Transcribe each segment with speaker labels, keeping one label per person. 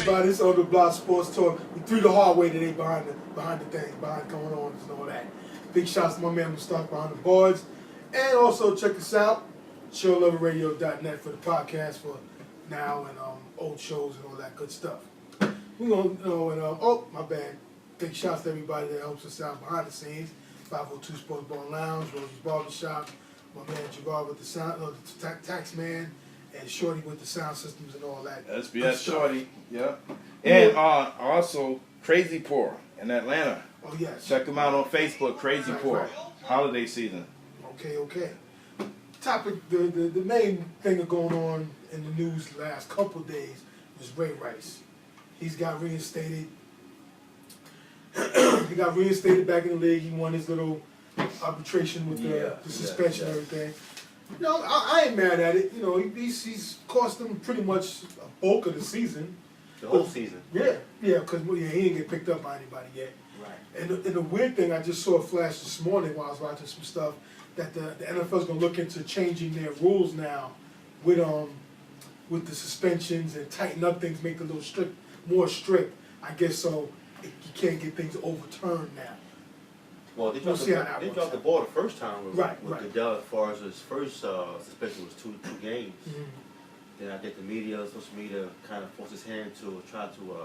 Speaker 1: everybody. It's on the Block Sports Talk. We threw the hard way today behind the things, behind going on and all that. Big shouts to my man Mustafa behind the boards. And also check us out, showloverradio.net for the podcast for now and old shows and all that good stuff. We're going to, oh, my bad. Big shouts to everybody that helps us out behind the scenes. 502 Sports Bar Lounge, Rosie's Barbershop, my man Gerard with the sound, the tax man, and Shorty with the sound systems and all that.
Speaker 2: SBS Shorty, yeah. And also Crazy Pour in Atlanta.
Speaker 1: Oh, yes.
Speaker 2: Check them out on Facebook, Crazy Pour. Holiday season.
Speaker 1: Okay. Topic, the main thing that's going on in the news the last couple of days is Ray Rice. He's got reinstated. He got reinstated back in the league. He won his little arbitration with the suspension and everything. You know, I ain't mad at it. You know, he's cost them pretty much a bulk of the season.
Speaker 3: The whole season.
Speaker 1: Yeah, because he didn't get picked up by anybody yet.
Speaker 3: Right.
Speaker 1: And the weird thing, I just saw a flash this morning while I was watching some stuff, that the NFL's going to look into changing their rules now with the suspensions and tighten up things, make it a little more strict, I guess, so you can't get things overturned now.
Speaker 3: Well, they dropped the ball the first time with Goodell as far as his first suspension was two games. Mm-hmm. Then I think the social media kind of forced his hand to try to,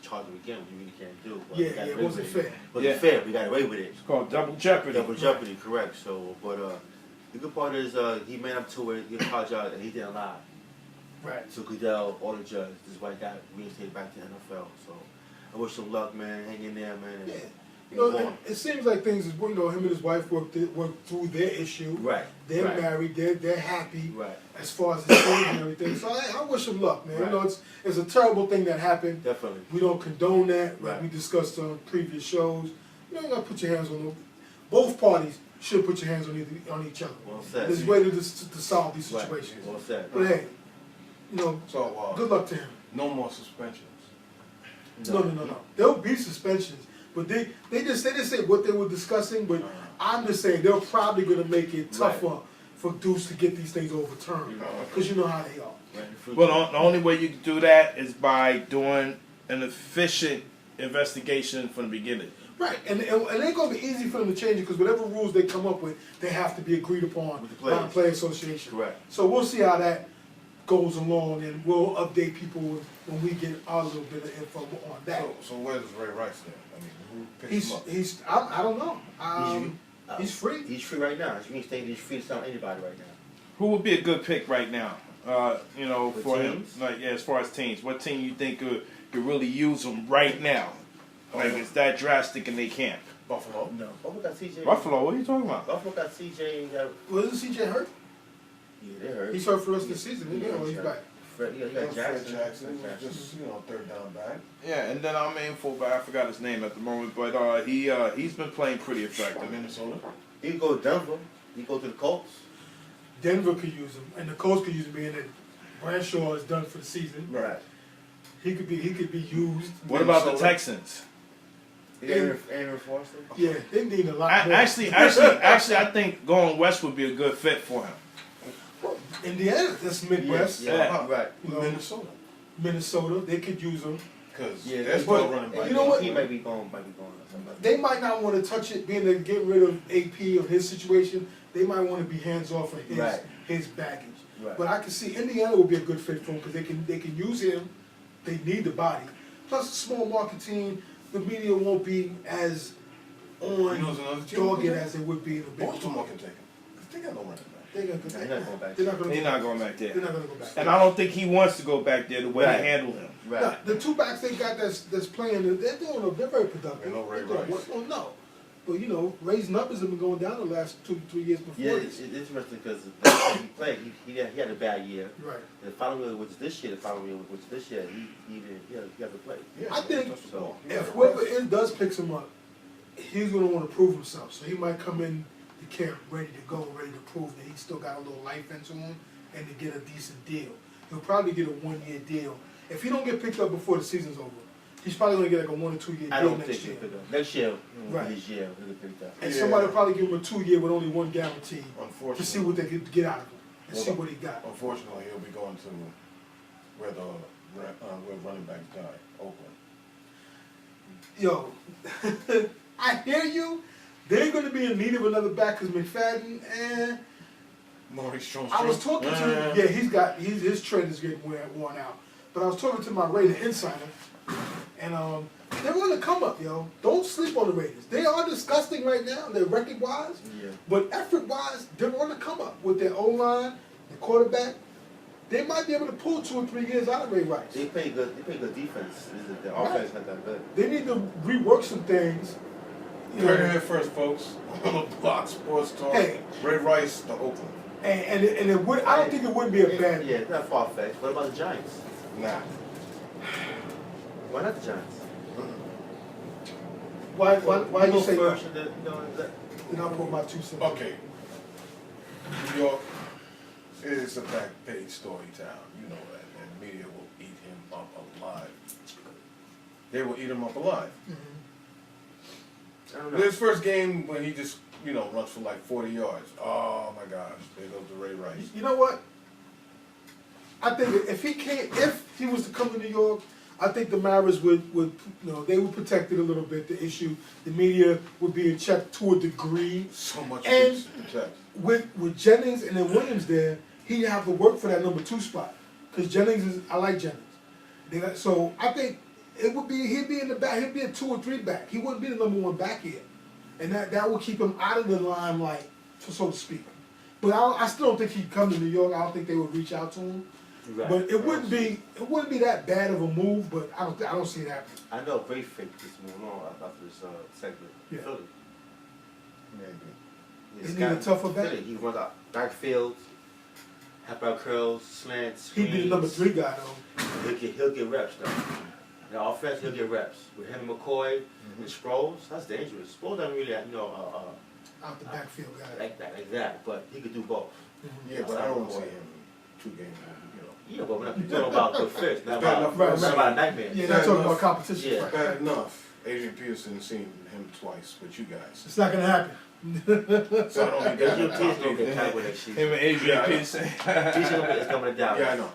Speaker 3: charge him again, which you really can't do. But
Speaker 1: it wasn't fair.
Speaker 3: It wasn't fair. We got away with it.
Speaker 2: It's called double jeopardy.
Speaker 3: Double jeopardy, correct. So, but the good part is he made up to it. He apologized and he didn't lie.
Speaker 1: Right.
Speaker 3: So Goodell or the judge, this is why he got reinstated back to the NFL. So I wish him luck, man. Hang in there, man.
Speaker 1: Yeah. You know, it seems like things is, him and his wife worked through their issue.
Speaker 3: Right.
Speaker 1: They're married. They're happy.
Speaker 3: Right.
Speaker 1: As far as the change and everything. So I wish him luck, man.
Speaker 3: Right.
Speaker 1: You know, it's a terrible thing that happened.
Speaker 3: Definitely.
Speaker 1: We don't condone that.
Speaker 3: Right.
Speaker 1: Like we discussed on previous shows. You don't gotta put your hands on them. Both parties should put your hands on each other.
Speaker 3: Well said.
Speaker 1: There's a way to solve these situations.
Speaker 3: Right. Well said.
Speaker 1: But hey, so good luck to him.
Speaker 4: No more suspensions.
Speaker 1: No. There'll be suspensions, but they didn't say what they were discussing. But I'm just saying they're probably going to make it tougher for dudes to get these things overturned, because you know how they are.
Speaker 3: Right.
Speaker 2: Well, the only way you can do that is by doing an efficient investigation from the beginning.
Speaker 1: Right, and it ain't going to be easy for them to change it, because whatever rules they come up with, they have to be agreed upon by the Player Association.
Speaker 3: Correct.
Speaker 1: So we'll see how that goes along, and we'll update people when we get our little bit of info on that.
Speaker 4: So where does Ray Rice stand? I mean, who picks him up?
Speaker 1: I don't know. He's free.
Speaker 3: He's free right now. He's free to sign anybody right now.
Speaker 2: Who would be a good pick right now? For him,
Speaker 3: teams?
Speaker 2: as far as teams, what team you think could really use him right now? Like it's that drastic and they can't.
Speaker 4: Buffalo.
Speaker 3: No. Buffalo got CJ.
Speaker 2: Buffalo, what are you talking about?
Speaker 3: Buffalo got CJ.
Speaker 1: Wasn't CJ hurt?
Speaker 3: Yeah, they hurt.
Speaker 1: He's hurt for the rest of the season. He's back.
Speaker 3: You got Jackson.
Speaker 4: Jackson was just third down back.
Speaker 2: Yeah, and then our main fullback, I forgot his name at the moment, but he's been playing pretty effective.
Speaker 4: Minnesota.
Speaker 3: He can go to Denver. He can go to the Colts.
Speaker 1: Denver could use him, and the Colts could use him, being that Bradshaw is done for the season.
Speaker 3: Right.
Speaker 1: He could be used.
Speaker 2: What about the Texans?
Speaker 3: Aaron Foster.
Speaker 1: Yeah, they need a lot more.
Speaker 2: Actually, I think going west would be a good fit for him.
Speaker 1: Indiana, that's Midwest.
Speaker 3: Yeah. Right.
Speaker 1: Minnesota, they could use him.
Speaker 4: Because
Speaker 1: they're
Speaker 4: still running back.
Speaker 1: You know what?
Speaker 3: He might be going.
Speaker 1: They might not want to touch it, being to get rid of AP of his situation. They might want to be hands off of his baggage.
Speaker 3: Right.
Speaker 1: But I can see Indiana would be a good fit for him, because they can use him. They need the body. Plus, a small market team, the media won't be as dogged as it would be in a big
Speaker 4: Baltimore can take him. They got no running back.
Speaker 1: They're not going back.
Speaker 2: He's not going back there.
Speaker 1: They're not going to go back.
Speaker 2: And I don't think he wants to go back there the way they handle him.
Speaker 3: Right.
Speaker 1: Now, the two backs they got that's playing, they're very productive.
Speaker 4: No Ray Rice.
Speaker 1: No. But, Ray's numbers have been going down the last 2 to 3 years before this.
Speaker 3: It's interesting because he played. He had a bad year.
Speaker 1: Right.
Speaker 3: The following year, which is this year, he had to play.
Speaker 1: Yeah, I think
Speaker 3: so.
Speaker 1: If whoever does picks him up, he's going to want to prove himself. So he might come in the camp ready to go, ready to prove that he's still got a little life into him, and to get a decent deal. He'll probably get a 1-year deal. If he don't get picked up before the season's over, he's probably going to get like a 1 or 2 year deal next year.
Speaker 3: Next year,
Speaker 1: right?
Speaker 3: This year, he'll get picked up.
Speaker 1: And somebody will probably give him a 2 year with only 1 guarantee to see what they could get out of him and see what he got.
Speaker 4: Unfortunately, he'll be going to where the where running backs die. Oakland.
Speaker 1: Yo, I hear you. They're going to be in need of another back because McFadden,
Speaker 4: Maurice Jones.
Speaker 1: I was talking to his trade is getting worn out. But I was talking to my Raider insider, and they're on the come up, yo. Don't sleep on the Raiders. They are disgusting right now. They're record wise, but effort wise, they're on the come up with their O line, the quarterback. They might be able to pull 2 or 3 years out of Ray Rice.
Speaker 3: They play good. They play good defense. Their offense not that good.
Speaker 1: They need to rework some things.
Speaker 4: You heard it here first, folks. On the Block Sports Talk.
Speaker 1: Hey.
Speaker 4: Ray Rice to Oakland.
Speaker 1: And it would. I don't think it would be a bad.
Speaker 3: Yeah, it's not far fetched. What about the Giants?
Speaker 4: Nah.
Speaker 3: Why not the Giants?
Speaker 1: Why you say
Speaker 3: first?
Speaker 1: that? Then I'll put my 2 cents.
Speaker 4: Okay. New York is a back page story town. You know that. And media will eat him up alive. They will eat him up alive.
Speaker 3: I don't know.
Speaker 4: His first game when he just, runs for like 40 yards. Oh my gosh. There goes the Ray Rice.
Speaker 1: You know what? I think if he was to come to New York, I think the Mariners would they would protect it a little bit. The issue, the media would be in check to a degree.
Speaker 4: So much
Speaker 1: and
Speaker 4: to protect.
Speaker 1: With Jennings and then Williams there, he'd have to work for that number 2 spot because I like Jennings. So I think it would be he'd be in the back. He'd be a 2 or 3 back. He wouldn't be the number 1 back here, and that would keep him out of the limelight, so to speak. But I still don't think he'd come to New York. I don't think they would reach out to him.
Speaker 3: Right.
Speaker 1: But it wouldn't be that bad of a move. But I don't see it happening.
Speaker 3: I know Great Fake just moving on after this segment.
Speaker 1: Yeah.
Speaker 3: Philly.
Speaker 4: Maybe.
Speaker 1: They need a tougher back.
Speaker 3: Philly. He runs out dark fields, half out curls, slants, screens.
Speaker 1: He'd be the number 3 guy though.
Speaker 3: He'll get reps though. The offense, he'll get reps with Henry McCoy and Sproles. That's dangerous. Sproles doesn't really,
Speaker 1: Out the backfield guy.
Speaker 3: like that. But he could do both.
Speaker 4: Yeah, but I don't see him 2 games.
Speaker 3: Yeah, but we're not talking about good fish. Not
Speaker 4: Bad
Speaker 3: about,
Speaker 4: enough.
Speaker 3: not about a nightmare.
Speaker 1: Yeah, not talking about competition.
Speaker 3: Yeah.
Speaker 1: Right.
Speaker 4: Bad enough. Adrian Peterson seen him twice with you guys.
Speaker 1: It's not gonna happen.
Speaker 4: So I don't think
Speaker 3: Adrian
Speaker 4: that's
Speaker 3: Peterson gonna
Speaker 4: top
Speaker 3: get tied with that shit.
Speaker 2: Him and Adrian Peterson.
Speaker 3: Peterson is coming down.
Speaker 4: Yeah, I know.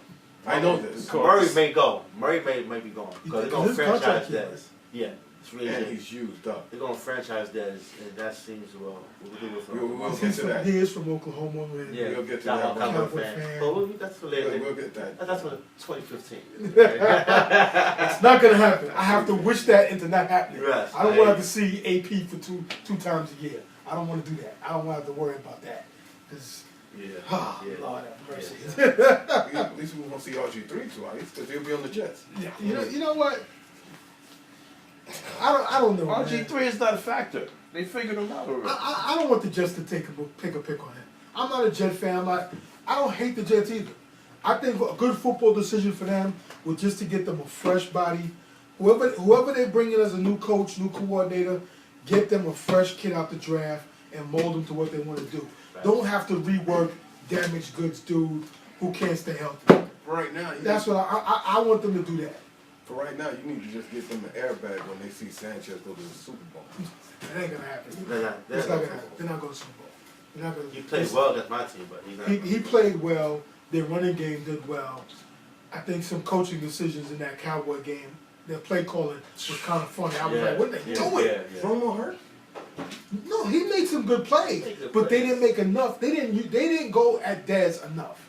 Speaker 4: I know this.
Speaker 3: Murray may go. Murray may be gone because they're gonna
Speaker 1: His
Speaker 3: franchise
Speaker 1: contract
Speaker 3: that.
Speaker 1: is.
Speaker 3: Yeah, it's really
Speaker 4: And
Speaker 3: good.
Speaker 4: he's used up.
Speaker 3: They're gonna franchise that, and that seems well. We'll do it
Speaker 4: We'll
Speaker 3: for.
Speaker 4: get to that.
Speaker 1: He is from Oklahoma. And
Speaker 3: Yeah,
Speaker 4: We'll get to
Speaker 3: Cowboy
Speaker 4: that.
Speaker 1: Cowboy
Speaker 3: fan.
Speaker 1: fan.
Speaker 3: But that's for later.
Speaker 4: We'll get that.
Speaker 3: That's for 2015.
Speaker 1: It's not gonna happen. I have to wish that into not happening.
Speaker 3: Yes,
Speaker 1: I don't
Speaker 3: I
Speaker 1: want to
Speaker 3: am.
Speaker 1: have to see AP for two times a year. I don't want to do that. I don't want to have to worry about that. Cause Lord have mercy.
Speaker 4: At least we won't see RG3 twice because he'll be on the Jets.
Speaker 1: Yeah, you know what? I don't know.
Speaker 2: RG3 is not a factor. They figured him out already.
Speaker 1: I don't want the Jets to pick a pick on him. I'm not a Jet fan. I don't hate the Jets either. I think a good football decision for them was just to get them a fresh body. Whoever they bring in as a new coach, new coordinator, get them a fresh kid out the draft and mold them to what they want to do.
Speaker 3: Right.
Speaker 1: Don't have to rework damaged goods dude who can't stay healthy.
Speaker 4: For right now,
Speaker 1: That's what I want them to do that.
Speaker 4: For right now, you need to just give them an airbag when they see Sanchez go to the Super Bowl.
Speaker 1: It ain't gonna happen.
Speaker 3: They're
Speaker 1: It's
Speaker 3: not
Speaker 1: not gonna happen. They're not going to Super Bowl. They're not gonna.
Speaker 3: He played well against my team, but he's not.
Speaker 1: He played well. Their running game did well. I think some coaching decisions in that Cowboy game, their play calling was kind of funny. I was like, what are they doing?
Speaker 3: Yeah.
Speaker 4: Romo hurt?
Speaker 1: No, he made some good plays, but they didn't make enough. They didn't go at Dez enough.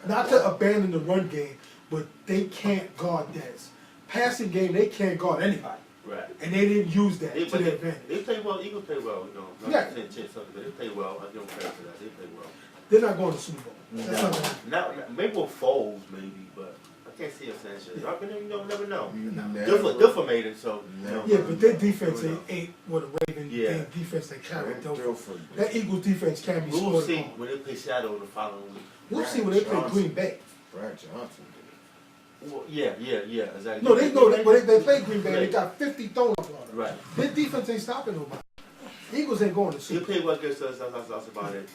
Speaker 1: Not to abandon the run game, but they can't guard Dez. Passing game, they can't guard anybody.
Speaker 3: Right.
Speaker 1: And they didn't use that to their advantage.
Speaker 3: They play well. Eagles play well. Not
Speaker 1: Yeah.
Speaker 3: 10 something, but they play well. I give them credit for that. They play well.
Speaker 1: They're not going to Super Bowl. That's not gonna happen.
Speaker 3: Not maybe with Foles, maybe, but I can't see a Sanchez. I mean, never know.
Speaker 4: Never.
Speaker 3: Dilfer made it, so.
Speaker 4: Never.
Speaker 1: Yeah, but their defense
Speaker 3: Never know.
Speaker 1: ain't what a Raven defense they carry. That Eagles defense can't be
Speaker 3: We'll
Speaker 1: scored
Speaker 3: see
Speaker 1: on.
Speaker 3: when they play Shadow the following week.
Speaker 1: We'll see when they play Green Bay.
Speaker 4: Brad Johnson did it.
Speaker 3: Well, yeah, exactly.
Speaker 1: No, they play Green Bay. They got 50 thrown up on them.
Speaker 3: Right.
Speaker 1: Their defense ain't stopping nobody. Eagles ain't going to
Speaker 3: He
Speaker 1: Super Bowl.
Speaker 3: played well against us. That's about it,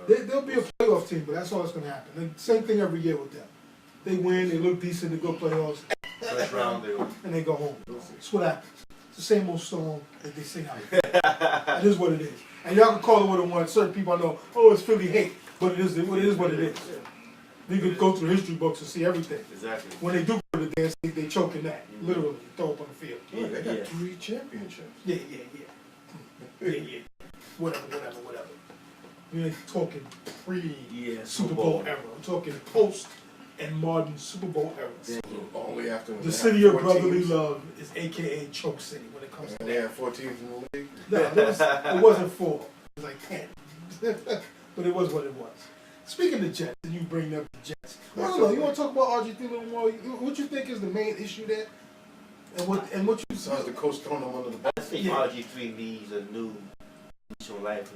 Speaker 3: But,
Speaker 1: They'll be a playoff team, but that's all that's going to happen. And same thing every year with them. They win, they look decent, they go playoffs,
Speaker 3: first round, they were.
Speaker 1: and they go home. That's what happens. It's the same old storm that they sing out. It is what it is. And y'all can call it what it wants. Certain people I know, oh, it's Philly hate, but it is what it is. You can go through history books and see everything.
Speaker 3: Exactly.
Speaker 1: When they do good, the dance, they choking that. Literally, throw up on the field.
Speaker 4: Yeah, they got 3 championships.
Speaker 1: Yeah. Whatever. We ain't talking pre-Super Bowl era. I'm talking post and modern Super Bowl era.
Speaker 4: So only after
Speaker 1: The city of brotherly love is AKA Choke City when it comes to
Speaker 4: they had 4 teams in the league?
Speaker 1: No, it wasn't 4. It was like 10. But it was what it was. Speaking of Jets, and you bring up the Jets. I don't know, you want to talk about RG3 a little more? What you think is the main issue there? And what you
Speaker 4: Besides the coach throwing them under the bus?
Speaker 3: I think RG3 needs a new lease on life.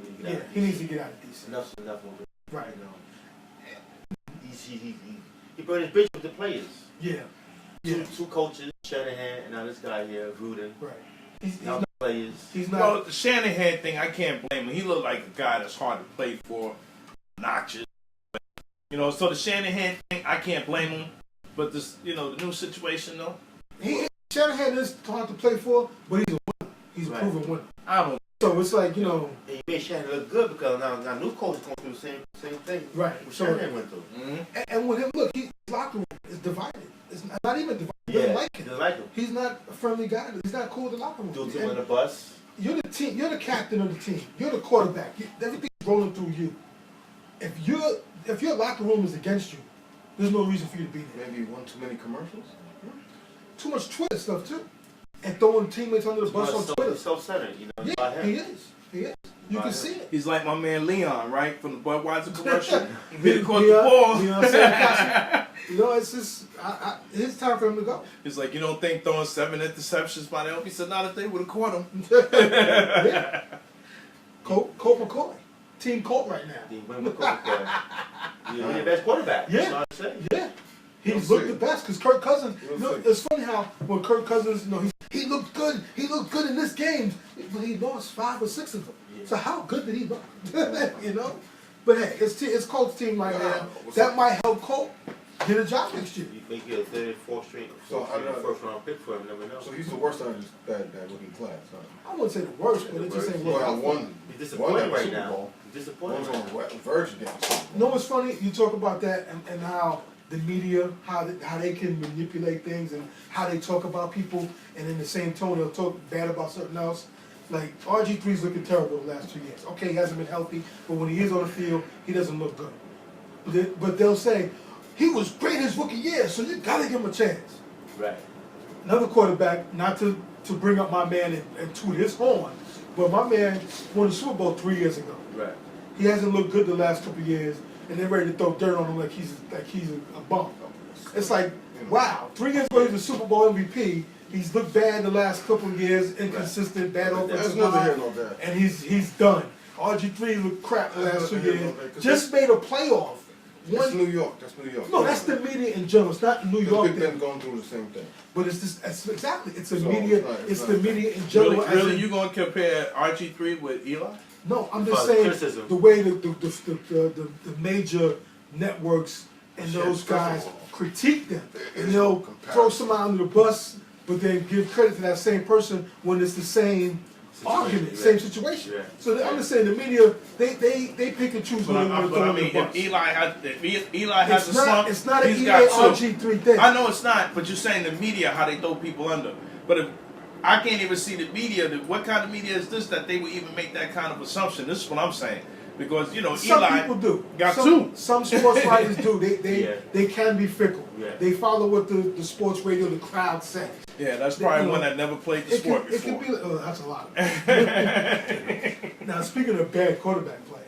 Speaker 1: He needs to get out of DC.
Speaker 3: Enough's enough of it.
Speaker 1: Right.
Speaker 3: You know. He burned his bridge with the players.
Speaker 1: Yeah.
Speaker 3: Two coaches, Shanahan, and now this guy here, Gruden.
Speaker 1: Right. He's
Speaker 3: now
Speaker 1: not,
Speaker 3: players.
Speaker 1: He's not.
Speaker 2: Well, the Shanahan thing, I can't blame him. He looked like a guy that's hard to play for, obnoxious. You know, so the Shanahan thing, I can't blame him. But this, the new situation though.
Speaker 1: Shanahan is hard to play for, but he's a winner. He's a proven winner.
Speaker 2: I don't.
Speaker 1: So it's like,
Speaker 3: And he made Shanahan look good because now new coach is going through the same thing.
Speaker 1: Right.
Speaker 3: What Shanahan went through.
Speaker 1: And with him, look, his locker room is divided. It's not even divided. He doesn't like him. He's not a friendly guy. He's not cool with the locker room.
Speaker 3: Do him on the bus.
Speaker 1: You're the team. You're the captain of the team. You're the quarterback. Everything's rolling through you. If your locker room is against you, there's no reason for you to be there.
Speaker 4: Maybe one too many commercials?
Speaker 1: Too much Twitter stuff too, and throwing teammates under the bus on Twitter.
Speaker 3: Self-centered,
Speaker 1: Yeah, he is. You can see it.
Speaker 2: He's like my man Leon, right, from the Budweiser commercial. He caught the ball.
Speaker 1: It's just it's time for him to go.
Speaker 2: He's like, you don't think throwing 7 interceptions by them? He said, not if they would have caught him.
Speaker 1: Colt McCoy, Team Colt right now.
Speaker 3: He's the best quarterback.
Speaker 1: Yeah. He's looked the best because Kirk Cousins. It's funny how when Kirk Cousins, he looked good. He looked good in this game, but he lost 5 or 6 of them. Yeah. So how good did he look? But hey, it's Colt's team right now. That might help Colt get a job next year.
Speaker 3: You think he'll third, fourth string, first round pick for him? Never know.
Speaker 4: So he's the worst out of that rookie class, huh?
Speaker 1: I wouldn't say the worst, but it just ain't working out.
Speaker 3: He's disappointed right now. He's disappointed.
Speaker 4: One's on the verge of getting Super Bowl.
Speaker 1: You know what's funny? You talk about that and how the media, how they can manipulate things and how they talk about people, and in the same tone they'll talk bad about something else. Like RG3's looking terrible the last 2 years. Okay, he hasn't been healthy, but when he is on the field, he doesn't look good. But they'll say he was great his rookie year, so you gotta give him a chance.
Speaker 3: Right.
Speaker 1: Another quarterback, not to bring up my man and toot his horn, but my man won the Super Bowl 3 years ago.
Speaker 3: Right.
Speaker 1: He hasn't looked good the last couple of years, and they're ready to throw dirt on him like he's a bum. It's like, wow, 3 years ago he's a Super Bowl MVP. He's looked bad the last couple of years, inconsistent, bad offensive line, and he's done. RG3 looked crap the last 2 years. Just made a playoff.
Speaker 4: That's New York.
Speaker 1: No, that's the media in general. It's not New York.
Speaker 4: Big Ben going through the same thing.
Speaker 1: But it's exactly. It's the media. It's the media in general.
Speaker 2: Really, you gonna compare RG3 with Eli?
Speaker 1: No, I'm just saying the way the major networks and those guys critique them, and they'll throw somebody under the bus, but then give credit to that same person when it's the same argument, same situation. Yeah. So I'm just saying the media, they pick and choose.
Speaker 2: But I mean, if Eli has a slump,
Speaker 1: it's not an Eli RG3 thing.
Speaker 2: I know it's not, but you're saying the media, how they throw people under. But if I can't even see the media, what kind of media is this that they would even make that kind of assumption? This is what I'm saying. Because,
Speaker 1: some
Speaker 2: Eli
Speaker 1: people do.
Speaker 2: got 2.
Speaker 1: Some sports writers do. They can be fickle.
Speaker 3: Yeah.
Speaker 1: They follow what the sports radio, the crowd says.
Speaker 2: Yeah, that's probably one that never played the sport before.
Speaker 1: It could be, that's a lot. Now, speaking of bad quarterback play,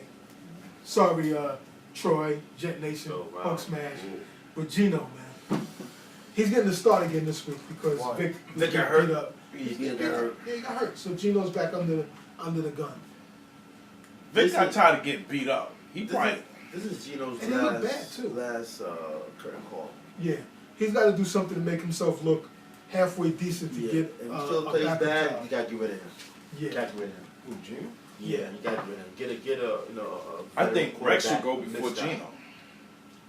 Speaker 1: sorry, Troy, Jet Nation, Punk Smash, but Gino, man, he's getting the start again this week because Vic got hurt up.
Speaker 3: He got hurt.
Speaker 1: Yeah, he got hurt. So Gino's back under the gun.
Speaker 2: Vic got tired of getting beat up.
Speaker 3: This is Gino's last curtain call.
Speaker 1: Yeah, he's got to do something to make himself look halfway decent to get.
Speaker 3: If he still plays bad, you got to get rid of him.
Speaker 1: Yeah,
Speaker 3: got to get rid of him.
Speaker 4: Who, Gino?
Speaker 3: Yeah, you got to get rid of him. Get a
Speaker 2: I think Rex should go before Gino.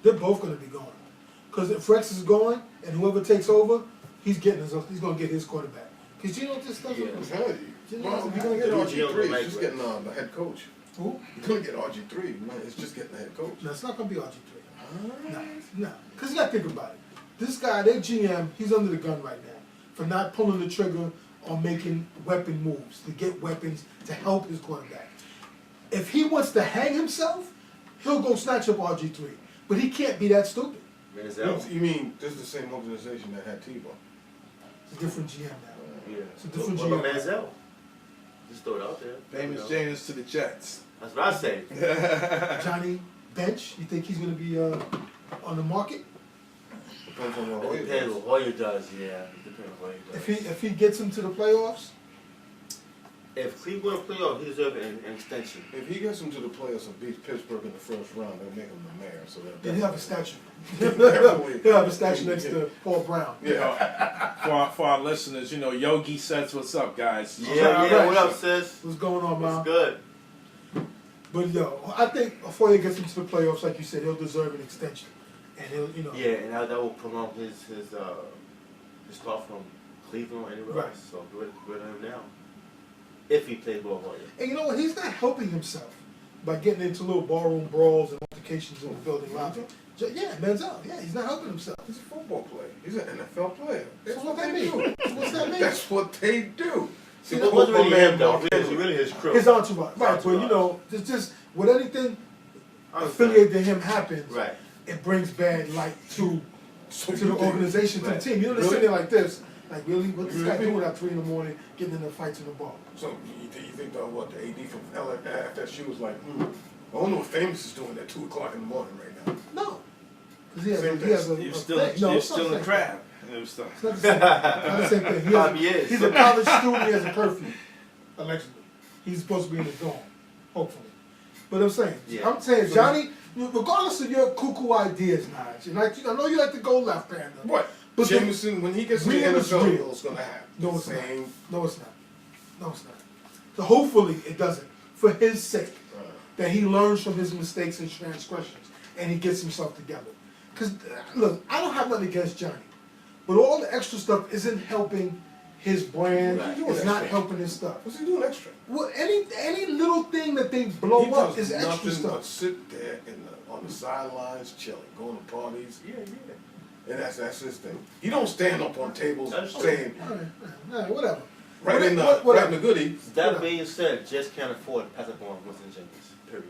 Speaker 1: They're both going to be going, because if Rex is going and whoever takes over, he's going to get his quarterback. Because Gino just doesn't.
Speaker 4: He's going to get RG3. He's just getting the head coach.
Speaker 1: Who?
Speaker 4: He's going to get RG3. It's just getting the head coach.
Speaker 1: No, it's not going to be RG3. No. Because you got to think about it. this guy, their GM, he's under the gun right now for not pulling the trigger on making weapon moves to get weapons to help his quarterback. If he wants to hang himself, he'll go snatch up RG3. But he can't be that stupid.
Speaker 4: You mean this is the same organization that had Tebow?
Speaker 1: It's a different GM now.
Speaker 3: Yeah.
Speaker 1: It's a different
Speaker 3: What
Speaker 1: GM.
Speaker 3: about Manziel? Just throw it out there.
Speaker 2: Famous James to the Jets.
Speaker 3: That's what I say.
Speaker 1: Johnny Bench, you think he's going to be on the market?
Speaker 4: Depends on what
Speaker 3: It
Speaker 4: Hoyer
Speaker 3: depends
Speaker 4: does.
Speaker 3: what Hoyer does, yeah. It depends on what Hoyer does.
Speaker 1: If he gets him to the playoffs,
Speaker 3: If Cleveland playoff, he deserves an extension.
Speaker 4: If he gets them to the playoffs and beats Pittsburgh in the first round, they'll make him the mayor. So
Speaker 1: then he'll have a statue.
Speaker 4: Definitely.
Speaker 1: He'll have a statue next to Paul Brown.
Speaker 4: Yeah.
Speaker 2: For our listeners, you know, Yogi says, "What's up, guys?"
Speaker 3: Yeah. What up, sis?
Speaker 1: What's going on, man?
Speaker 3: It's good.
Speaker 1: But yo, I think before he gets into the playoffs, like you said, he'll deserve an extension, and he'll, you know.
Speaker 3: Yeah, and that will prolong his start from Cleveland or anywhere
Speaker 1: Right.
Speaker 3: else. So good on him now. If he plays ball Hoyer.
Speaker 1: And you know what? He's not helping himself by getting into little ballroom brawls and altercations in the building lobby. Yeah, Manziel. Yeah, he's not helping himself.
Speaker 4: He's a football player. He's an NFL player. That's
Speaker 1: So
Speaker 4: what
Speaker 1: what
Speaker 4: they
Speaker 1: that
Speaker 4: do.
Speaker 1: mean? What's that mean?
Speaker 4: That's what they do.
Speaker 1: See,
Speaker 3: It
Speaker 1: that
Speaker 3: wasn't really
Speaker 4: football
Speaker 3: him, though.
Speaker 4: man
Speaker 3: It was really his crew.
Speaker 1: His entourage, right?
Speaker 3: His
Speaker 1: But you
Speaker 3: entourage.
Speaker 1: know, just with anything affiliated to him happens,
Speaker 3: Right.
Speaker 1: it brings bad light to
Speaker 4: So
Speaker 1: the
Speaker 4: you think-
Speaker 1: organization, to the
Speaker 3: Right.
Speaker 1: team. You know, they're
Speaker 4: Really?
Speaker 1: sitting there like this, like really, what's this guy
Speaker 4: Really?
Speaker 1: doing at 3 in the morning, getting in the fights in the bar?
Speaker 4: So you think the AD from FSU was like, I don't know what Famous is doing at 2 o'clock in the morning right now.
Speaker 1: No, because he has a
Speaker 2: You're
Speaker 1: a
Speaker 2: still,
Speaker 1: thing. No,
Speaker 2: you're
Speaker 1: it's not
Speaker 2: still
Speaker 1: the
Speaker 2: in
Speaker 1: same
Speaker 2: crab. It was
Speaker 1: thing. It's not the same, not the same thing. He has
Speaker 3: Probably is.
Speaker 1: He's a college student. He has a curfew, allegedly. He's supposed to be in his dorm, hopefully. But I'm saying,
Speaker 3: Yeah.
Speaker 1: Johnny, regardless of your cuckoo ideas, Nige, and I know you like to go left hander.
Speaker 4: What?
Speaker 1: But
Speaker 4: Jameson, when he gets in the
Speaker 1: real is
Speaker 4: NFL,
Speaker 1: real.
Speaker 4: it's going to happen.
Speaker 1: No, it's not.
Speaker 4: Same.
Speaker 1: No, it's not. No, it's not. So hopefully it doesn't, for his sake, that he learns from his mistakes and transgressions, and he gets himself together. Because, look, I don't have nothing against Johnny, but all the extra stuff isn't helping his brand.
Speaker 3: Right.
Speaker 1: It's not helping his stuff.
Speaker 4: What's he doing extra?
Speaker 1: Well, any little thing that they blow
Speaker 4: He
Speaker 1: up
Speaker 4: does
Speaker 1: is extra
Speaker 4: nothing but
Speaker 1: stuff.
Speaker 4: sit there on the sidelines, chilling, going to parties.
Speaker 3: Yeah.
Speaker 4: And that's his thing. He don't stand up on tables
Speaker 3: That's true.
Speaker 4: saying,
Speaker 1: All right, whatever.
Speaker 4: right in the
Speaker 1: Whatever.
Speaker 4: goodie.
Speaker 3: That being said, just can't afford to pass up on Winston Jennings. Period.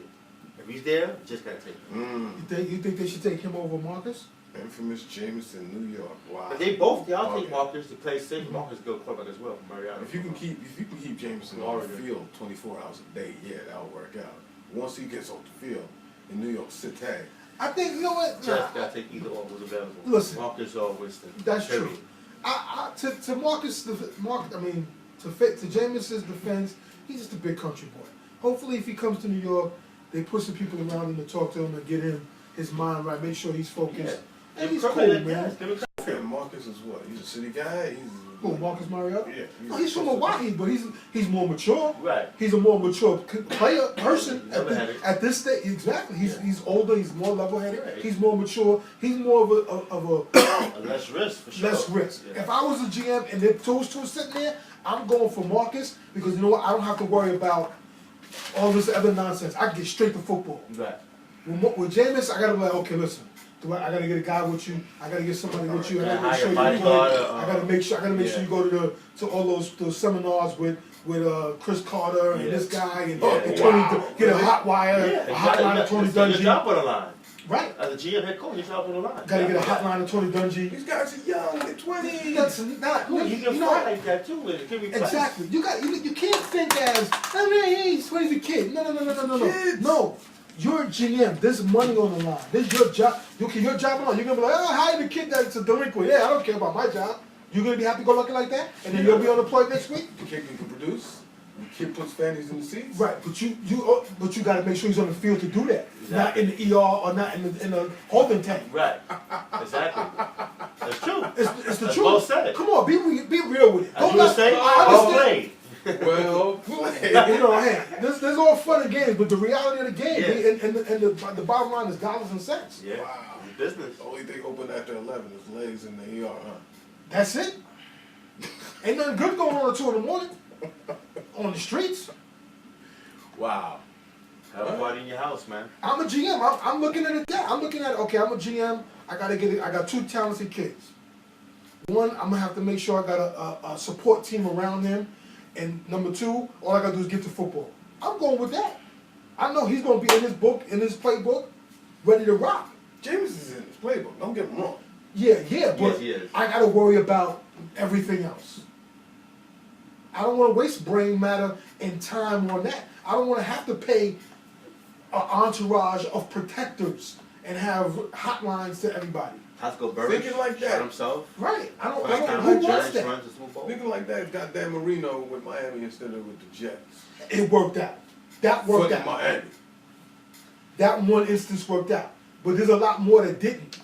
Speaker 3: If he's there, just gotta take him.
Speaker 1: You think they should take him over Marcus?
Speaker 4: Infamous Jameson, New York. Wow.
Speaker 3: But I'll take
Speaker 4: Okay.
Speaker 3: Marcus to play safe. Marcus is a good quarterback as well. Mariano.
Speaker 4: If you can keep Jameson on the field 24 hours a day, yeah, that'll work out. Once he gets off the field in New York City,
Speaker 1: I think, you know what?
Speaker 3: Just gotta take either or was available.
Speaker 1: Listen.
Speaker 3: Marcus or Winston.
Speaker 1: That's
Speaker 3: Period.
Speaker 1: true. To Marcus, to Jameson's defense, he's just a big country boy. Hopefully, if he comes to New York, they put some people around him to talk to him and get him his mind right, make sure he's focused. And he's cool, man.
Speaker 4: and Marcus is what? He's a city guy.
Speaker 1: Who, Marcus Mariota?
Speaker 4: Yeah.
Speaker 1: No, he's from Hawaii, but he's more mature.
Speaker 3: Right.
Speaker 1: He's a more mature person
Speaker 3: Level-headed.
Speaker 1: at this stage. Exactly. He's older. He's more level-headed.
Speaker 3: Right.
Speaker 1: He's more mature. He's more of a
Speaker 3: Less risk for sure.
Speaker 1: less risk.
Speaker 3: Yeah.
Speaker 1: If I was a GM and those two are sitting there, I'm going for Marcus because you know what? I don't have to worry about all this other nonsense. I can get straight to football.
Speaker 3: Right.
Speaker 1: With Jameis, I gotta be like, okay, listen. I gotta get a guy with you. I gotta get somebody with you. I gotta make
Speaker 3: Hire
Speaker 1: sure
Speaker 3: a
Speaker 1: you
Speaker 3: bodyguard,
Speaker 1: I gotta make sure you go to all those seminars with Chris Carter and this guy and Tony. Get a hot wire, a hotline of Tony
Speaker 3: Your
Speaker 1: Dungy.
Speaker 3: job on the line.
Speaker 1: Right.
Speaker 3: As a GM head coach, your job on the line.
Speaker 1: Gotta get a hotline of Tony Dungy.
Speaker 4: These guys are young. They're 20.
Speaker 1: That's not.
Speaker 3: You can
Speaker 1: know
Speaker 3: fight like that too. It can be
Speaker 1: Exactly. You can't think as he's 20's a kid. No.
Speaker 4: Kids.
Speaker 1: No. You're a GM. There's money on the line. There's your job. Your job on. You're gonna be like, hire the kid that's a delinquent. Yeah, I don't care about my job. You're gonna be happy-go-lucky like that, and then you'll be unemployed next week.
Speaker 4: The kid can produce. The kid puts fannies in the seats.
Speaker 1: Right, but you gotta make sure he's on the field to do that. Not in the ER or not in the holding tank.
Speaker 3: Right. Exactly. That's true.
Speaker 1: It's the
Speaker 3: That's
Speaker 1: truth.
Speaker 3: well said.
Speaker 1: Come on, be real with it.
Speaker 3: As you would say,
Speaker 1: I
Speaker 3: well
Speaker 1: understand.
Speaker 3: played.
Speaker 4: Well played.
Speaker 1: You know, hey, there's all fun and games, but the reality of the game
Speaker 3: Yeah.
Speaker 1: and the bottom line is dollars and cents.
Speaker 3: Yeah.
Speaker 4: Wow.
Speaker 3: It's business.
Speaker 4: The only thing open after 11 is legs in the ER, huh?
Speaker 1: That's it. Ain't nothing good going on at 2 in the morning on the streets.
Speaker 4: Wow.
Speaker 3: Have a party in your house, man.
Speaker 1: I'm a GM. I'm looking at it that. I'm looking at it, okay, I'm a GM. I got 2 talented kids. One, I'm gonna have to make sure I got a support team around him. And number 2, all I gotta do is get to football. I'm going with that. I know he's gonna be in his playbook, ready to rock.
Speaker 4: James is in his playbook, don't get me wrong.
Speaker 1: Yeah, but
Speaker 3: Yes.
Speaker 1: I gotta worry about everything else. I don't wanna waste brain matter and time on that. I don't wanna have to pay an entourage of protectors and have hotlines to everybody.
Speaker 3: Pascal Burris
Speaker 4: Thinking like that.
Speaker 3: shot himself.
Speaker 1: Right. I don't
Speaker 3: First time
Speaker 1: who
Speaker 3: the
Speaker 1: wants
Speaker 3: Giants
Speaker 1: that?
Speaker 3: run to Super Bowl.
Speaker 4: Nigga like that got Dan Marino with Miami instead of with the Jets.
Speaker 1: It worked out. That worked
Speaker 4: For
Speaker 1: out.
Speaker 4: Miami.
Speaker 1: That one instance worked out. But there's a lot more that didn't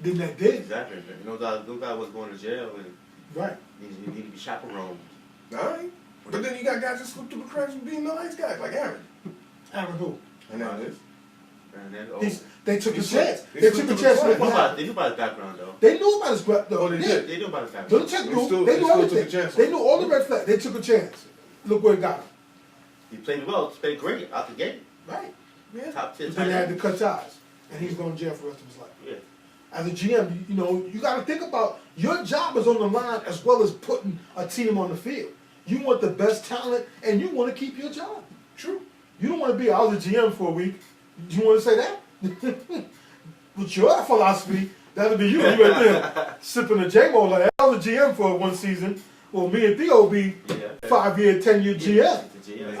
Speaker 1: than that did.
Speaker 3: Exactly. No guy was going to jail and
Speaker 1: Right.
Speaker 3: he need to be chaperoned.
Speaker 4: Alright. But then you got guys that slip through the cracks and being nice guys, like Aaron.
Speaker 1: Aaron who?
Speaker 4: And that is.
Speaker 3: And then,
Speaker 1: They took a
Speaker 4: He's
Speaker 1: chance.
Speaker 4: they
Speaker 1: They
Speaker 4: still
Speaker 1: took a
Speaker 4: took
Speaker 1: chance.
Speaker 4: a
Speaker 1: to
Speaker 4: chance.
Speaker 1: what happened.
Speaker 3: they knew about his background though.
Speaker 1: They knew about his breath, though.
Speaker 4: Oh, they did.
Speaker 3: They knew about his
Speaker 1: Don't
Speaker 3: background.
Speaker 1: check
Speaker 4: They
Speaker 1: through.
Speaker 4: still-
Speaker 1: They
Speaker 4: they
Speaker 1: knew
Speaker 4: still took
Speaker 1: everything.
Speaker 4: a chance
Speaker 1: They
Speaker 4: on
Speaker 1: knew
Speaker 4: him.
Speaker 1: all the red flags. They took a chance. Look where it got him.
Speaker 3: He played well. Played great out the gate.
Speaker 1: Right.
Speaker 4: Yeah.
Speaker 3: Top 10.
Speaker 1: But then they had to cut ties. And he's going to jail for the rest of his life.
Speaker 3: Yeah.
Speaker 1: As a GM, you got to think about your job is on the line as well as putting a team on the field. You want the best talent, and you want to keep your job.
Speaker 4: True.
Speaker 1: You don't want to be, I was a GM for a week. Do you want to say that? With your philosophy, that'll be you. You right there sipping a J-Mo like I was a GM for 1 season. Well, me and Theo will be 5-year, 10-year GM.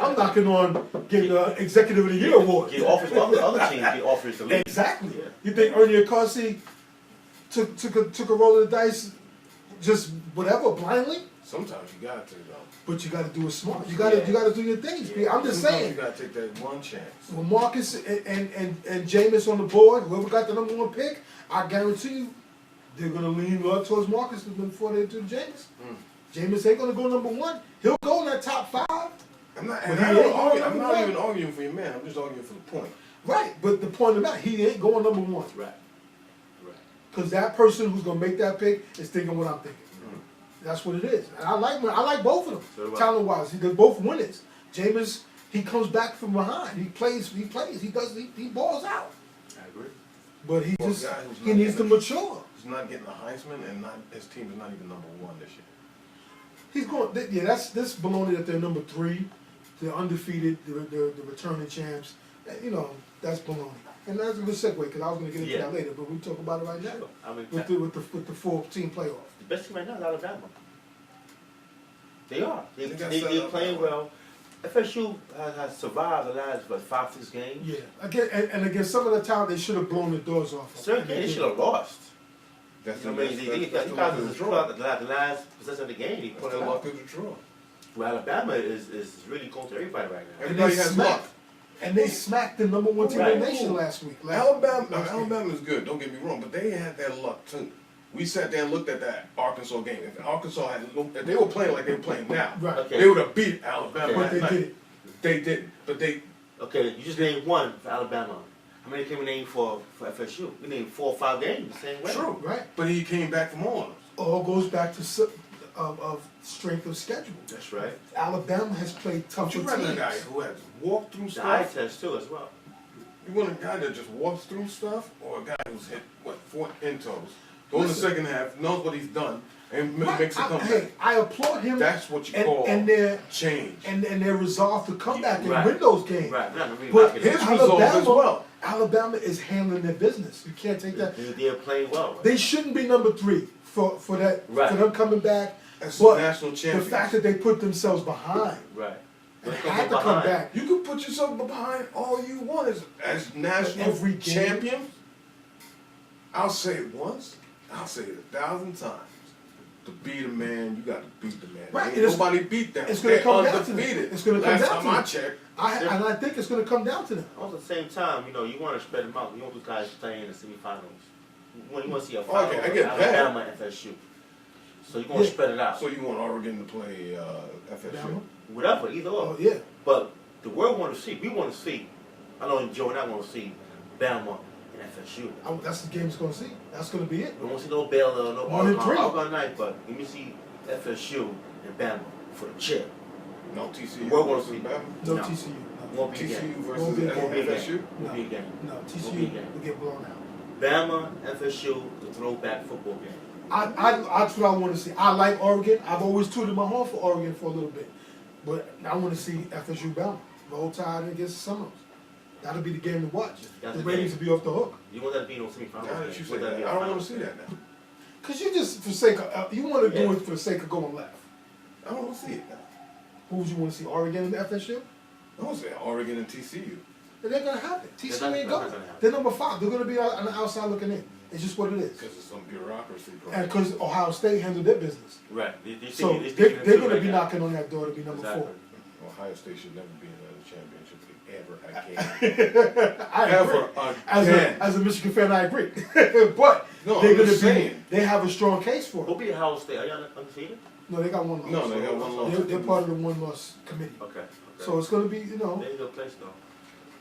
Speaker 1: I'm knocking on getting the Executive of the Year award.
Speaker 3: Get offers. Other teams get offers to leave.
Speaker 1: Exactly.
Speaker 3: Yeah.
Speaker 1: You think Ernie Accarsi took a roll of the dice, just whatever, blindly?
Speaker 4: Sometimes you got to though.
Speaker 1: But you got to do it smart. You got to do your things. I'm just
Speaker 4: Sometimes
Speaker 1: saying.
Speaker 4: you got to take that one chance.
Speaker 1: With Marcus and Jameis on the board, whoever got the number 1 pick, I guarantee you, they're gonna lean more towards Marcus before they do Jameis. Jameis ain't gonna go number 1. He'll go in that top 5.
Speaker 4: I'm not even arguing for your man. I'm just arguing for the point.
Speaker 1: Right, but the point of that, he ain't going number 1.
Speaker 3: Right.
Speaker 1: Because that person who's gonna make that pick is thinking what I'm thinking. That's what it is. And I like both of them,
Speaker 3: So
Speaker 1: talent wise. They're both winners. Jameis, he comes back from behind. He plays. He balls out.
Speaker 3: I agree.
Speaker 1: But he
Speaker 4: Well,
Speaker 1: just
Speaker 4: guy who's
Speaker 1: he
Speaker 4: not
Speaker 1: needs to
Speaker 4: getting-
Speaker 1: mature.
Speaker 4: He's not getting a Heisman, and his team is not even number 1 this year.
Speaker 1: He's going. Yeah, that's this baloney that they're number 3. They're undefeated. They're the returning champs. That's baloney. And that's a good segue because I was going to get into that later, but we talk about it right now.
Speaker 3: Sure. I mean,
Speaker 1: With the 4-team playoff.
Speaker 3: the best team right now is Alabama. They are.
Speaker 4: They got
Speaker 3: They're
Speaker 4: set
Speaker 3: playing
Speaker 4: up.
Speaker 3: well. FSU has survived the last 5-6 games.
Speaker 1: Yeah. Again, and against some of the talent, they should have blown the doors off.
Speaker 3: Certain games they should have lost.
Speaker 4: That's
Speaker 3: You
Speaker 4: the
Speaker 3: know what I mean? These guys is the last possession of the game. He put
Speaker 4: That's
Speaker 3: it
Speaker 4: the luck
Speaker 3: out.
Speaker 4: of the draw.
Speaker 3: Well, Alabama is really going to everybody right now.
Speaker 4: Everybody has luck.
Speaker 1: And they smacked the number 1 team in the
Speaker 3: Right.
Speaker 1: nation last week.
Speaker 4: Alabama is good. Don't get me wrong, but they had their luck too. We sat there and looked at that Arkansas game. If Arkansas if they were playing like they're playing now,
Speaker 1: Right.
Speaker 3: Okay.
Speaker 4: they would have beat Alabama.
Speaker 1: But
Speaker 4: that
Speaker 1: they
Speaker 4: night.
Speaker 1: did it.
Speaker 4: They didn't. But they.
Speaker 3: Okay, you just named one for Alabama. How many can we name for FSU? We named 4 or 5 games the same way.
Speaker 4: True.
Speaker 1: Right.
Speaker 4: But he came back from all of them.
Speaker 1: All goes back to of strength of schedule.
Speaker 3: That's right.
Speaker 1: Alabama has played
Speaker 4: But
Speaker 1: tougher
Speaker 4: you rather a
Speaker 1: teams.
Speaker 4: guy who has walked through
Speaker 3: The eye
Speaker 4: stuff.
Speaker 3: test too as well.
Speaker 4: You want a guy that just walks through stuff, or a guy who's hit 4 intos, go in the second half, knows what he's done, and makes a comeback.
Speaker 1: Hey, I applaud him.
Speaker 4: That's what you call
Speaker 1: and their
Speaker 4: change.
Speaker 1: and their resolve to come back and
Speaker 3: Right.
Speaker 1: win those games.
Speaker 3: Right. Not really
Speaker 1: But
Speaker 3: knocking it.
Speaker 4: His resolve as well.
Speaker 1: Alabama is handling their business. You can't take that.
Speaker 3: They're playing well. Right?
Speaker 1: They shouldn't be number 3 for that
Speaker 3: Right.
Speaker 1: for them coming back.
Speaker 4: As
Speaker 1: But
Speaker 4: national
Speaker 1: the
Speaker 4: champions.
Speaker 1: fact that they put themselves behind
Speaker 3: Right.
Speaker 1: and
Speaker 3: Let's
Speaker 1: had to
Speaker 3: go
Speaker 1: come
Speaker 3: behind.
Speaker 1: back.
Speaker 4: You can put yourself behind all you want as national
Speaker 1: Every game.
Speaker 4: champions. I'll say it once. I'll say it 1,000 times. To beat a man, you got to beat the man.
Speaker 1: Right,
Speaker 4: Ain't nobody beat them.
Speaker 1: it's gonna
Speaker 4: They're
Speaker 1: come down to them.
Speaker 4: undefeated.
Speaker 1: It's gonna come
Speaker 4: Last
Speaker 1: down
Speaker 4: time
Speaker 1: to
Speaker 4: I
Speaker 1: them.
Speaker 4: checked.
Speaker 1: And I think it's going to come down to them.
Speaker 3: Also, at the same time, you want to spread them out. You want these guys playing in the semifinals. You want to see a final
Speaker 4: I get that.
Speaker 3: Alabama and FSU. So you're going to spread it out.
Speaker 4: So you want Oregon to play FSU?
Speaker 1: Bama?
Speaker 3: Whatever, either or.
Speaker 1: Oh yeah.
Speaker 3: But the world want to see. We want to see. I know Joe and I want to see Bama and FSU.
Speaker 1: That's the game it's going to see. That's going to be it.
Speaker 3: We don't want to see no Baylor, no
Speaker 1: 1 and 3.
Speaker 3: Argonne Knight, but let me see FSU and Bama for the chip.
Speaker 4: No TCU.
Speaker 3: We're gonna see.
Speaker 4: Bama?
Speaker 1: No
Speaker 3: No.
Speaker 1: TCU. No.
Speaker 3: Won't be a
Speaker 4: TCU
Speaker 3: game.
Speaker 4: versus
Speaker 3: Won't be a
Speaker 4: FSU?
Speaker 3: game. Won't be a game.
Speaker 1: No,
Speaker 3: Won't be a
Speaker 1: TCU
Speaker 3: game.
Speaker 1: will get blown out.
Speaker 3: Bama, FSU, the throwback football game.
Speaker 1: That's what I want to see. I like Oregon. I've always tooted my horn for Oregon for a little bit. But I want to see FSU Bama. Roll Tide against the Seminoles. That'll be the game to watch. The ratings will be off the hook.
Speaker 3: You want that to be no semifinals?
Speaker 4: Now that you say that, I don't want to see that now.
Speaker 1: Because you just, for sake of, you want to do it for the sake of going left.
Speaker 4: I don't want to see it now.
Speaker 1: Who would you want to see, Oregon and FSU?
Speaker 4: I want to say Oregon and TCU.
Speaker 1: It ain't going to happen. TCU ain't going.
Speaker 3: Happen.
Speaker 1: They're number 5. They're going to be on the outside looking in. It's just what it is.
Speaker 4: Because of some bureaucracy
Speaker 1: And
Speaker 4: problem.
Speaker 1: because Ohio State handled their business.
Speaker 3: Right.
Speaker 1: So they're going to be knocking on that door to be number 4.
Speaker 4: Ohio State should never be in another championship ever again.
Speaker 1: I agree.
Speaker 4: Ever again.
Speaker 1: As a Michigan fan, I agree. But
Speaker 4: No,
Speaker 1: they're
Speaker 4: I'm
Speaker 1: going
Speaker 4: just
Speaker 1: to be.
Speaker 4: saying.
Speaker 1: They have a strong case for
Speaker 3: Who
Speaker 1: it.
Speaker 3: beat Ohio State? Are y'all undefeated?
Speaker 1: No, they got one loss.
Speaker 4: No, they got one loss.
Speaker 1: They're part of the one-loss committee.
Speaker 3: Okay.
Speaker 1: So it's going to be,
Speaker 3: They're in a good place though.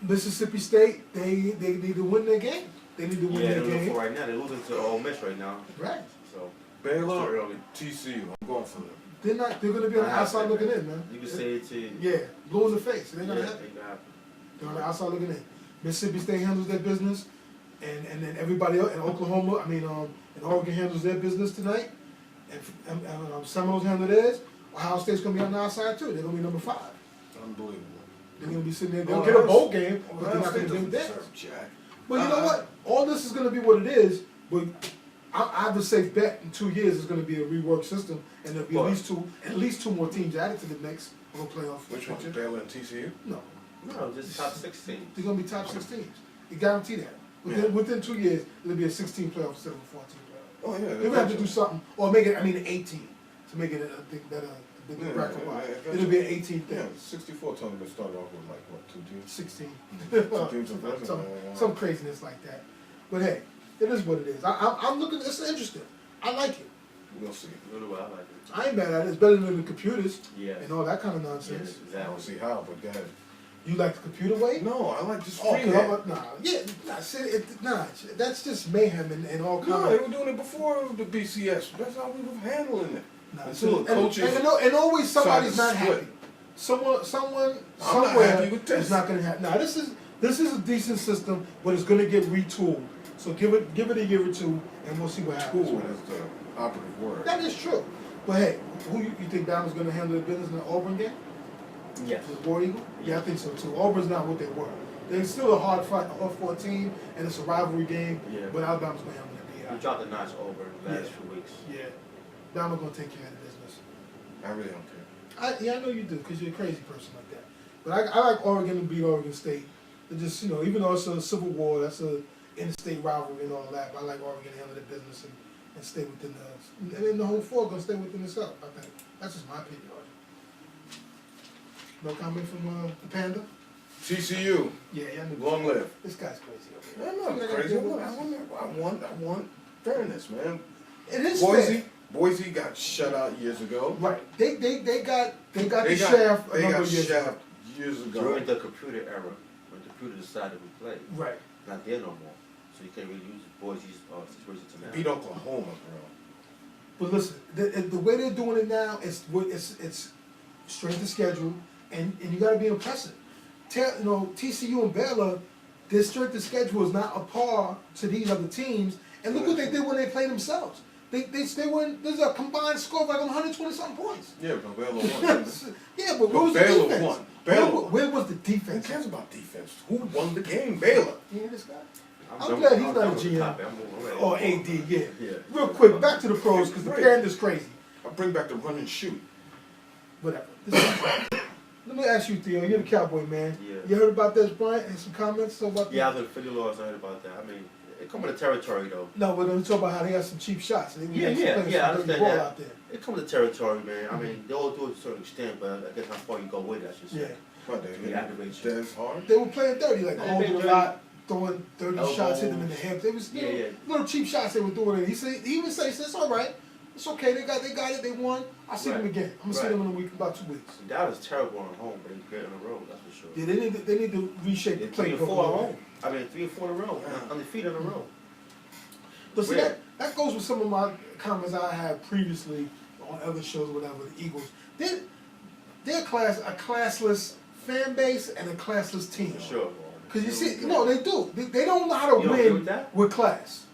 Speaker 1: Mississippi State. They need to win their game. They need to win
Speaker 3: Yeah,
Speaker 1: their
Speaker 3: they're
Speaker 1: game.
Speaker 3: for right now. They're losing to Ole Miss right now.
Speaker 1: Right.
Speaker 3: So
Speaker 4: Baylor, TCU, I'm going for them.
Speaker 1: They're not. They're going to be on the outside looking in, man.
Speaker 3: you can say it to
Speaker 1: Yeah, blue in the face. They're
Speaker 3: yeah,
Speaker 1: gonna
Speaker 3: it
Speaker 1: happen.
Speaker 3: can happen.
Speaker 1: They're on the outside looking in. Mississippi State handles their business, and then everybody else in Oklahoma. And Oregon handles their business tonight, and Seminoles handle theirs. Ohio State's gonna be on the outside too. They're gonna be number 5.
Speaker 4: Unbelievable.
Speaker 1: They're gonna be sitting there. They'll get a bowl game, but they're not gonna get dance.
Speaker 4: Jack.
Speaker 1: But you know what? All this is gonna be what it is. But I have a safe bet in 2 years it's gonna be a reworked system, and there'll be at least two more teams added to the mix for a playoff.
Speaker 4: Which one? Baylor and TCU?
Speaker 1: No,
Speaker 3: No, just top 16.
Speaker 1: they're gonna be top 6 teams. You guarantee that. Within 2 years, it'll be a 16 playoff instead of a 14 playoff.
Speaker 4: Oh, yeah.
Speaker 1: They're gonna have to do something, or make it. I mean, an 18 to make it a big better.
Speaker 4: Yeah,
Speaker 1: bracket
Speaker 4: yeah,
Speaker 1: wise.
Speaker 4: yeah.
Speaker 1: It'll be an 18
Speaker 4: Yeah,
Speaker 1: thing.
Speaker 4: 64 tournament started off with like, what, 2 teams?
Speaker 1: 16.
Speaker 4: teams of first,
Speaker 1: Some craziness like that. But hey, it is what it is. I'm looking. It's interesting. I like it.
Speaker 4: We'll see.
Speaker 3: Really well, I like it.
Speaker 1: I ain't mad at it. It's better than the computers
Speaker 3: Yeah.
Speaker 1: and all that kind of
Speaker 3: Yes,
Speaker 1: nonsense.
Speaker 4: I don't
Speaker 3: exactly.
Speaker 4: see how, but go ahead.
Speaker 1: You like the computer way?
Speaker 4: No, I like just
Speaker 1: Oh,
Speaker 4: freehand.
Speaker 1: That's just mayhem and all kind
Speaker 4: No, they
Speaker 1: of.
Speaker 4: were doing it before the BCS. That's how we were handling it.
Speaker 1: Nah,
Speaker 4: Until the coaches
Speaker 1: and always somebody's
Speaker 4: tried
Speaker 1: not
Speaker 4: to
Speaker 1: happy.
Speaker 4: split.
Speaker 1: Someone,
Speaker 4: I'm not
Speaker 1: somewhere
Speaker 4: happy with this.
Speaker 1: is not going to happen. Now this is a decent system, but it's going to get retooled. So give it a year or two, and we'll see what happens.
Speaker 4: Cool is the operative word.
Speaker 1: That is true. But hey, who you think Bama's going to handle the business in the Auburn game?
Speaker 3: Yes.
Speaker 1: The War Eagle? Yeah, I think so too. Auburn's not what they were. They're still a hard fight, a hard-fought team, and it's a rivalry game.
Speaker 3: Yeah.
Speaker 1: But Alabama's going to handle
Speaker 3: We
Speaker 1: it.
Speaker 3: dropped a notch over the last
Speaker 1: Yeah.
Speaker 3: few weeks.
Speaker 1: Yeah. Bama's going to take care of the business.
Speaker 4: I really don't care.
Speaker 1: I know you do, because you're a crazy person like that. But I like Oregon to beat Oregon State. It just, even though it's a civil war, that's a interstate rivalry and all that, but I like Oregon to handle their business and stay within the, and then the whole four going to stay within itself, I think. That's just my opinion. No comment from the Panda?
Speaker 4: TCU,
Speaker 1: Yeah, I knew
Speaker 4: long live.
Speaker 1: this guy's crazy.
Speaker 4: I'm not crazy. I want fairness, man.
Speaker 1: It is
Speaker 4: Boise,
Speaker 1: fair.
Speaker 4: Boise got shut out years ago.
Speaker 1: Right. They got the shaft a
Speaker 4: They
Speaker 1: number
Speaker 4: got
Speaker 1: of years ago.
Speaker 4: shaft years ago.
Speaker 3: During the computer era, when the computer decided we play,
Speaker 1: Right.
Speaker 3: not there no more. So you can't really use Boise's situation to now.
Speaker 4: Beat Oklahoma, bro.
Speaker 1: But listen, the way they're doing it now is it's strength of schedule, and you got to be impressive. TCU and Baylor, their strength of schedule is not a par to these other teams. And look what they did when they played themselves. They won. There's a combined score of like 120 something points.
Speaker 4: Yeah, but Baylor won.
Speaker 1: Yeah, but where was the
Speaker 4: Baylor
Speaker 1: defense?
Speaker 4: won. Baylor won.
Speaker 1: Where was the
Speaker 4: Who
Speaker 1: defense?
Speaker 4: cares about defense? Who won the game? Baylor.
Speaker 1: You hear this guy? I'm glad he's not a GM.
Speaker 3: I'm
Speaker 1: Or AD, yeah.
Speaker 3: Yeah.
Speaker 1: Real quick, back to the pros, because the Panda's crazy.
Speaker 4: I bring back the run and shoot.
Speaker 1: Whatever. Let me ask you, Theo. You're the Cowboy man.
Speaker 3: Yeah.
Speaker 1: You heard about this, Bryant? And some comments about
Speaker 3: Yeah, I
Speaker 1: that?
Speaker 3: was in Philly Laws. I heard about that. I mean, it come with the territory, though.
Speaker 1: No, we're going to talk about how they got some cheap shots. They
Speaker 3: Yeah, I understand
Speaker 1: ball
Speaker 3: that.
Speaker 1: out there.
Speaker 3: It comes with the territory, man. I mean, they all do it to a certain extent, but I guess how far you go with it, I should say.
Speaker 1: Yeah.
Speaker 4: What, they
Speaker 3: Yeah, activate you.
Speaker 4: That's hard.
Speaker 1: They were playing dirty, like
Speaker 3: They
Speaker 1: holding
Speaker 3: played
Speaker 1: a lot, throwing 30
Speaker 3: Elbows.
Speaker 1: shots, hitting them in the hips. It was little cheap shots they were doing. And he even says, it's all right. It's okay. They got it. They won. I'll see them
Speaker 3: Right.
Speaker 1: again. I'm going to see
Speaker 3: Right.
Speaker 1: them in a week, about 2 weeks.
Speaker 3: Dallas is terrible on home, but they're great on the road, that's for sure.
Speaker 1: Yeah, they need to reshape the
Speaker 3: They're 3
Speaker 1: playbook.
Speaker 3: and
Speaker 1: a
Speaker 3: 4
Speaker 1: little
Speaker 3: at
Speaker 1: bit.
Speaker 3: home. I mean, 3 and 4 in a row. Undefeated in a row.
Speaker 1: But see,
Speaker 3: Weird.
Speaker 1: that goes with some of my comments I had previously on other shows or whatever, the Eagles. They're a classless fan base and a classless team.
Speaker 3: Sure.
Speaker 1: Because you see, no, they do. They don't know how to
Speaker 3: You don't agree
Speaker 1: win
Speaker 3: with
Speaker 1: with class.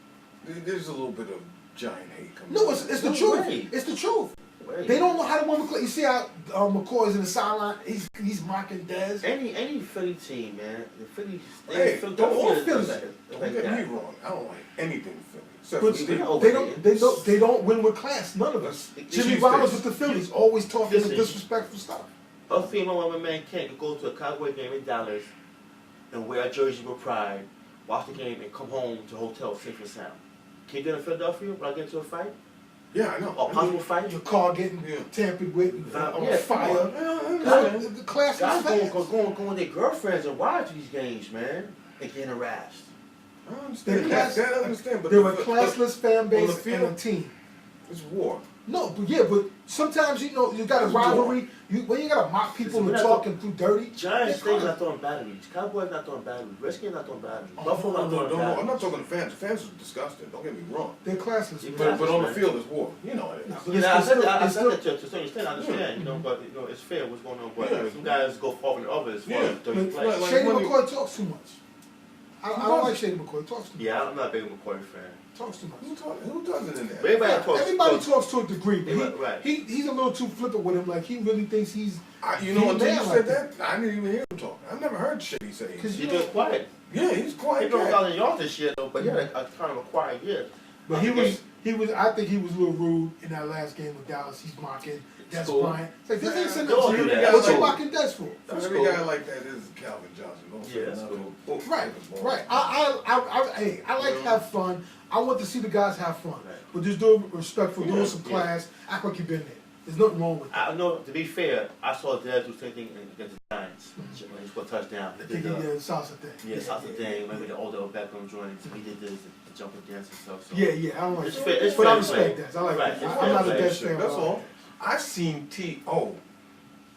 Speaker 4: There's a little bit of giant hate coming.
Speaker 1: No, it's the truth.
Speaker 3: Way.
Speaker 1: It's the truth.
Speaker 3: Way.
Speaker 1: They don't know how to win with class. You see how McCoy's in the sideline? He's mocking Dez.
Speaker 3: Any Philly team, man. The Phillies.
Speaker 4: Hey,
Speaker 1: don't get
Speaker 4: me wrong. I don't like anything Philly. Except
Speaker 1: But
Speaker 4: for Steve.
Speaker 1: they don't win with class. None of us. Jimmy Rollins with the Phillies always talking the disrespectful stuff.
Speaker 3: A female my man Ken could go to a Cowboy game in Dallas and wear a jersey with pride, watch the game, and come home to a hotel safe and sound. Can you get in Philadelphia when I get into a fight?
Speaker 4: Yeah, I know.
Speaker 3: Or possible fight?
Speaker 1: Your car getting tampered with, on fire. The class
Speaker 3: guys
Speaker 1: is
Speaker 3: going with their girlfriends and wives to these games, man, and getting harassed.
Speaker 4: I understand. I understand. But
Speaker 1: they were classless fan base
Speaker 4: on the field,
Speaker 1: and a team.
Speaker 4: It's war.
Speaker 1: No, but sometimes you got a rivalry. When you gotta mock people and talking through dirty.
Speaker 3: Giants things not throwing batteries. Cowboys not throwing batteries. Redskins not throwing batteries. Buffalo not throwing batteries.
Speaker 4: I'm not talking to fans. The fans are disgusting. Don't get me wrong.
Speaker 1: They're classless.
Speaker 4: But on the field it's war. You know it is.
Speaker 3: Yeah, I said that to a certain extent. I understand. You know, but it's fair what's going on. But some guys go far than others.
Speaker 1: Shady McCoy talks too much. I don't like Shady McCoy. He talks too much.
Speaker 3: Yeah, I'm not a big McCoy fan.
Speaker 1: Talks too much.
Speaker 4: Who doesn't in there?
Speaker 1: Everybody talks to a degree, but
Speaker 3: right.
Speaker 1: he's a little too flippant with him. Like he really thinks he's.
Speaker 4: Until you said that, I didn't even hear him talk. I've never heard Shady say.
Speaker 3: Because you're doing quiet.
Speaker 4: Yeah, he's quiet.
Speaker 3: He broke 1,000 yards this year though, but yeah, a kind of a quiet year.
Speaker 1: But he was. I think he was a little rude in that last game with Dallas. He's mocking Des Bryant. It's like this ain't sitting up to you. What you mocking Des for?
Speaker 4: Every guy like that is Calvin Johnson.
Speaker 3: Yeah, that's cool.
Speaker 1: Right. I like have fun. I want to see the guys have fun, but just do it respectful, do some class, act like you've been there. There's nothing wrong with that.
Speaker 3: I know. To be fair, I saw Dez do the same thing against the Giants when he scored a touchdown.
Speaker 1: I think he did the salsa thing.
Speaker 3: Yeah, salsa thing. Maybe the older Beckham joints. He did the jumping dance and stuff. So.
Speaker 1: Yeah, I don't like that.
Speaker 3: It's
Speaker 1: but
Speaker 3: fair
Speaker 1: I respect that. I like that. I'm not a Dez fan.
Speaker 4: That's all. I seen T.O.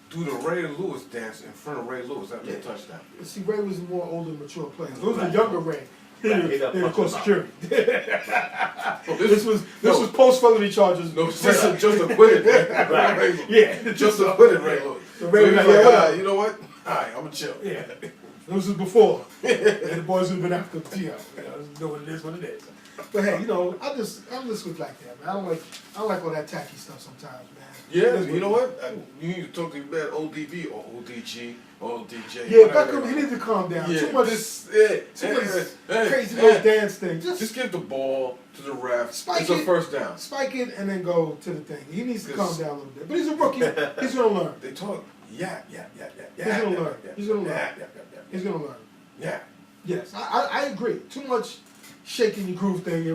Speaker 4: do the Ray Lewis dance in front of Ray Lewis after a touchdown.
Speaker 1: See, Ray was a more older, mature player. It was the younger Ray. They were called security. This was post felony charges.
Speaker 4: No, just acquitted.
Speaker 3: Right.
Speaker 1: Yeah,
Speaker 4: just acquitted Ray Lewis.
Speaker 1: So Ray was like,
Speaker 4: you know what? Alright, I'm gonna chill.
Speaker 1: Yeah. This was before. And the boys would have been after T.O. You know what it is, what it is. But hey, I'm just with like that, man. I don't like all that tacky stuff sometimes, man.
Speaker 4: Yeah, you know what? You need to talk to your bad ODB or ODG or ODJ.
Speaker 1: Yeah, Beckham, he needs to calm down.
Speaker 4: Yeah,
Speaker 1: too much crazy little dance thing.
Speaker 4: Just give the ball to the ref.
Speaker 1: Spike
Speaker 4: it's a first down.
Speaker 1: Spike it and then go to the thing. He needs to calm down a little bit. But he's a rookie. He's gonna learn.
Speaker 4: They talk. Yeah.
Speaker 1: He's gonna learn. He's gonna learn. He's gonna learn.
Speaker 4: Yeah.
Speaker 1: Yes, I agree. Too much shaking your groove thing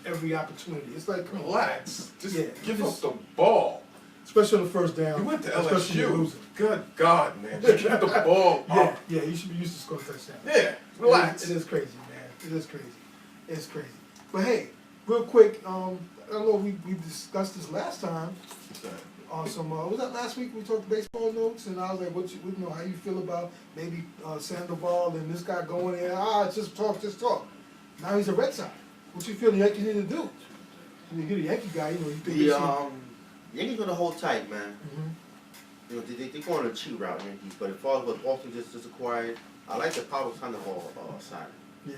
Speaker 1: every opportunity. It's like, come on.
Speaker 4: Relax. Just give
Speaker 1: us
Speaker 4: the ball.
Speaker 1: Especially on the first down.
Speaker 4: You went to LSU. Good God, man. Just give the ball up.
Speaker 1: Yeah, you should be used to scoring touchdowns.
Speaker 4: Yeah, relax.
Speaker 1: It is crazy, man. It is crazy. It's crazy. But hey, real quick, I don't know if we discussed this last time. On some, was that last week we talked baseball notes, and I was like, how you feel about maybe Sandoval and this guy going in? Just talk. Now he's a Red Sox. What you feel the Yankees need to do? You're the Yankee guy, you think
Speaker 3: Yankees gonna hold tight, man.
Speaker 1: Mm-hmm.
Speaker 3: You know, they're going to cheat route, Yankees. But as far as what Boston just acquired, I like the Pablo Sandoval signing.
Speaker 1: Yeah.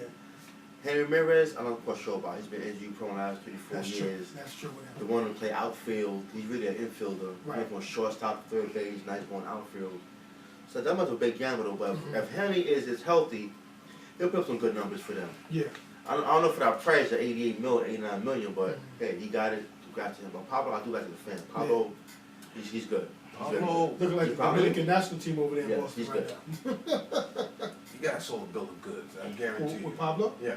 Speaker 3: Henry Ramirez, I'm not quite sure about. He's been injury prone the last 34 years.
Speaker 1: True. That's true.
Speaker 3: The one who play outfield, he's really an infielder.
Speaker 1: Right.
Speaker 3: He's going shortstop, third base, now he's going outfield. So that much of a big gamble, but if Henry is healthy, he'll put up some good numbers for them.
Speaker 1: Yeah.
Speaker 3: I don't know for that price, at 88 million, 89 million, but hey, he got it. Congrats to him. But Pablo, I do like the fan. Pablo, he's good.
Speaker 4: Pablo,
Speaker 1: looking like the Dominican national team over there in Boston
Speaker 3: he's
Speaker 1: right
Speaker 3: good.
Speaker 1: now.
Speaker 4: You got to sold a bill of goods, I guarantee you.
Speaker 1: With Pablo?
Speaker 4: Yeah.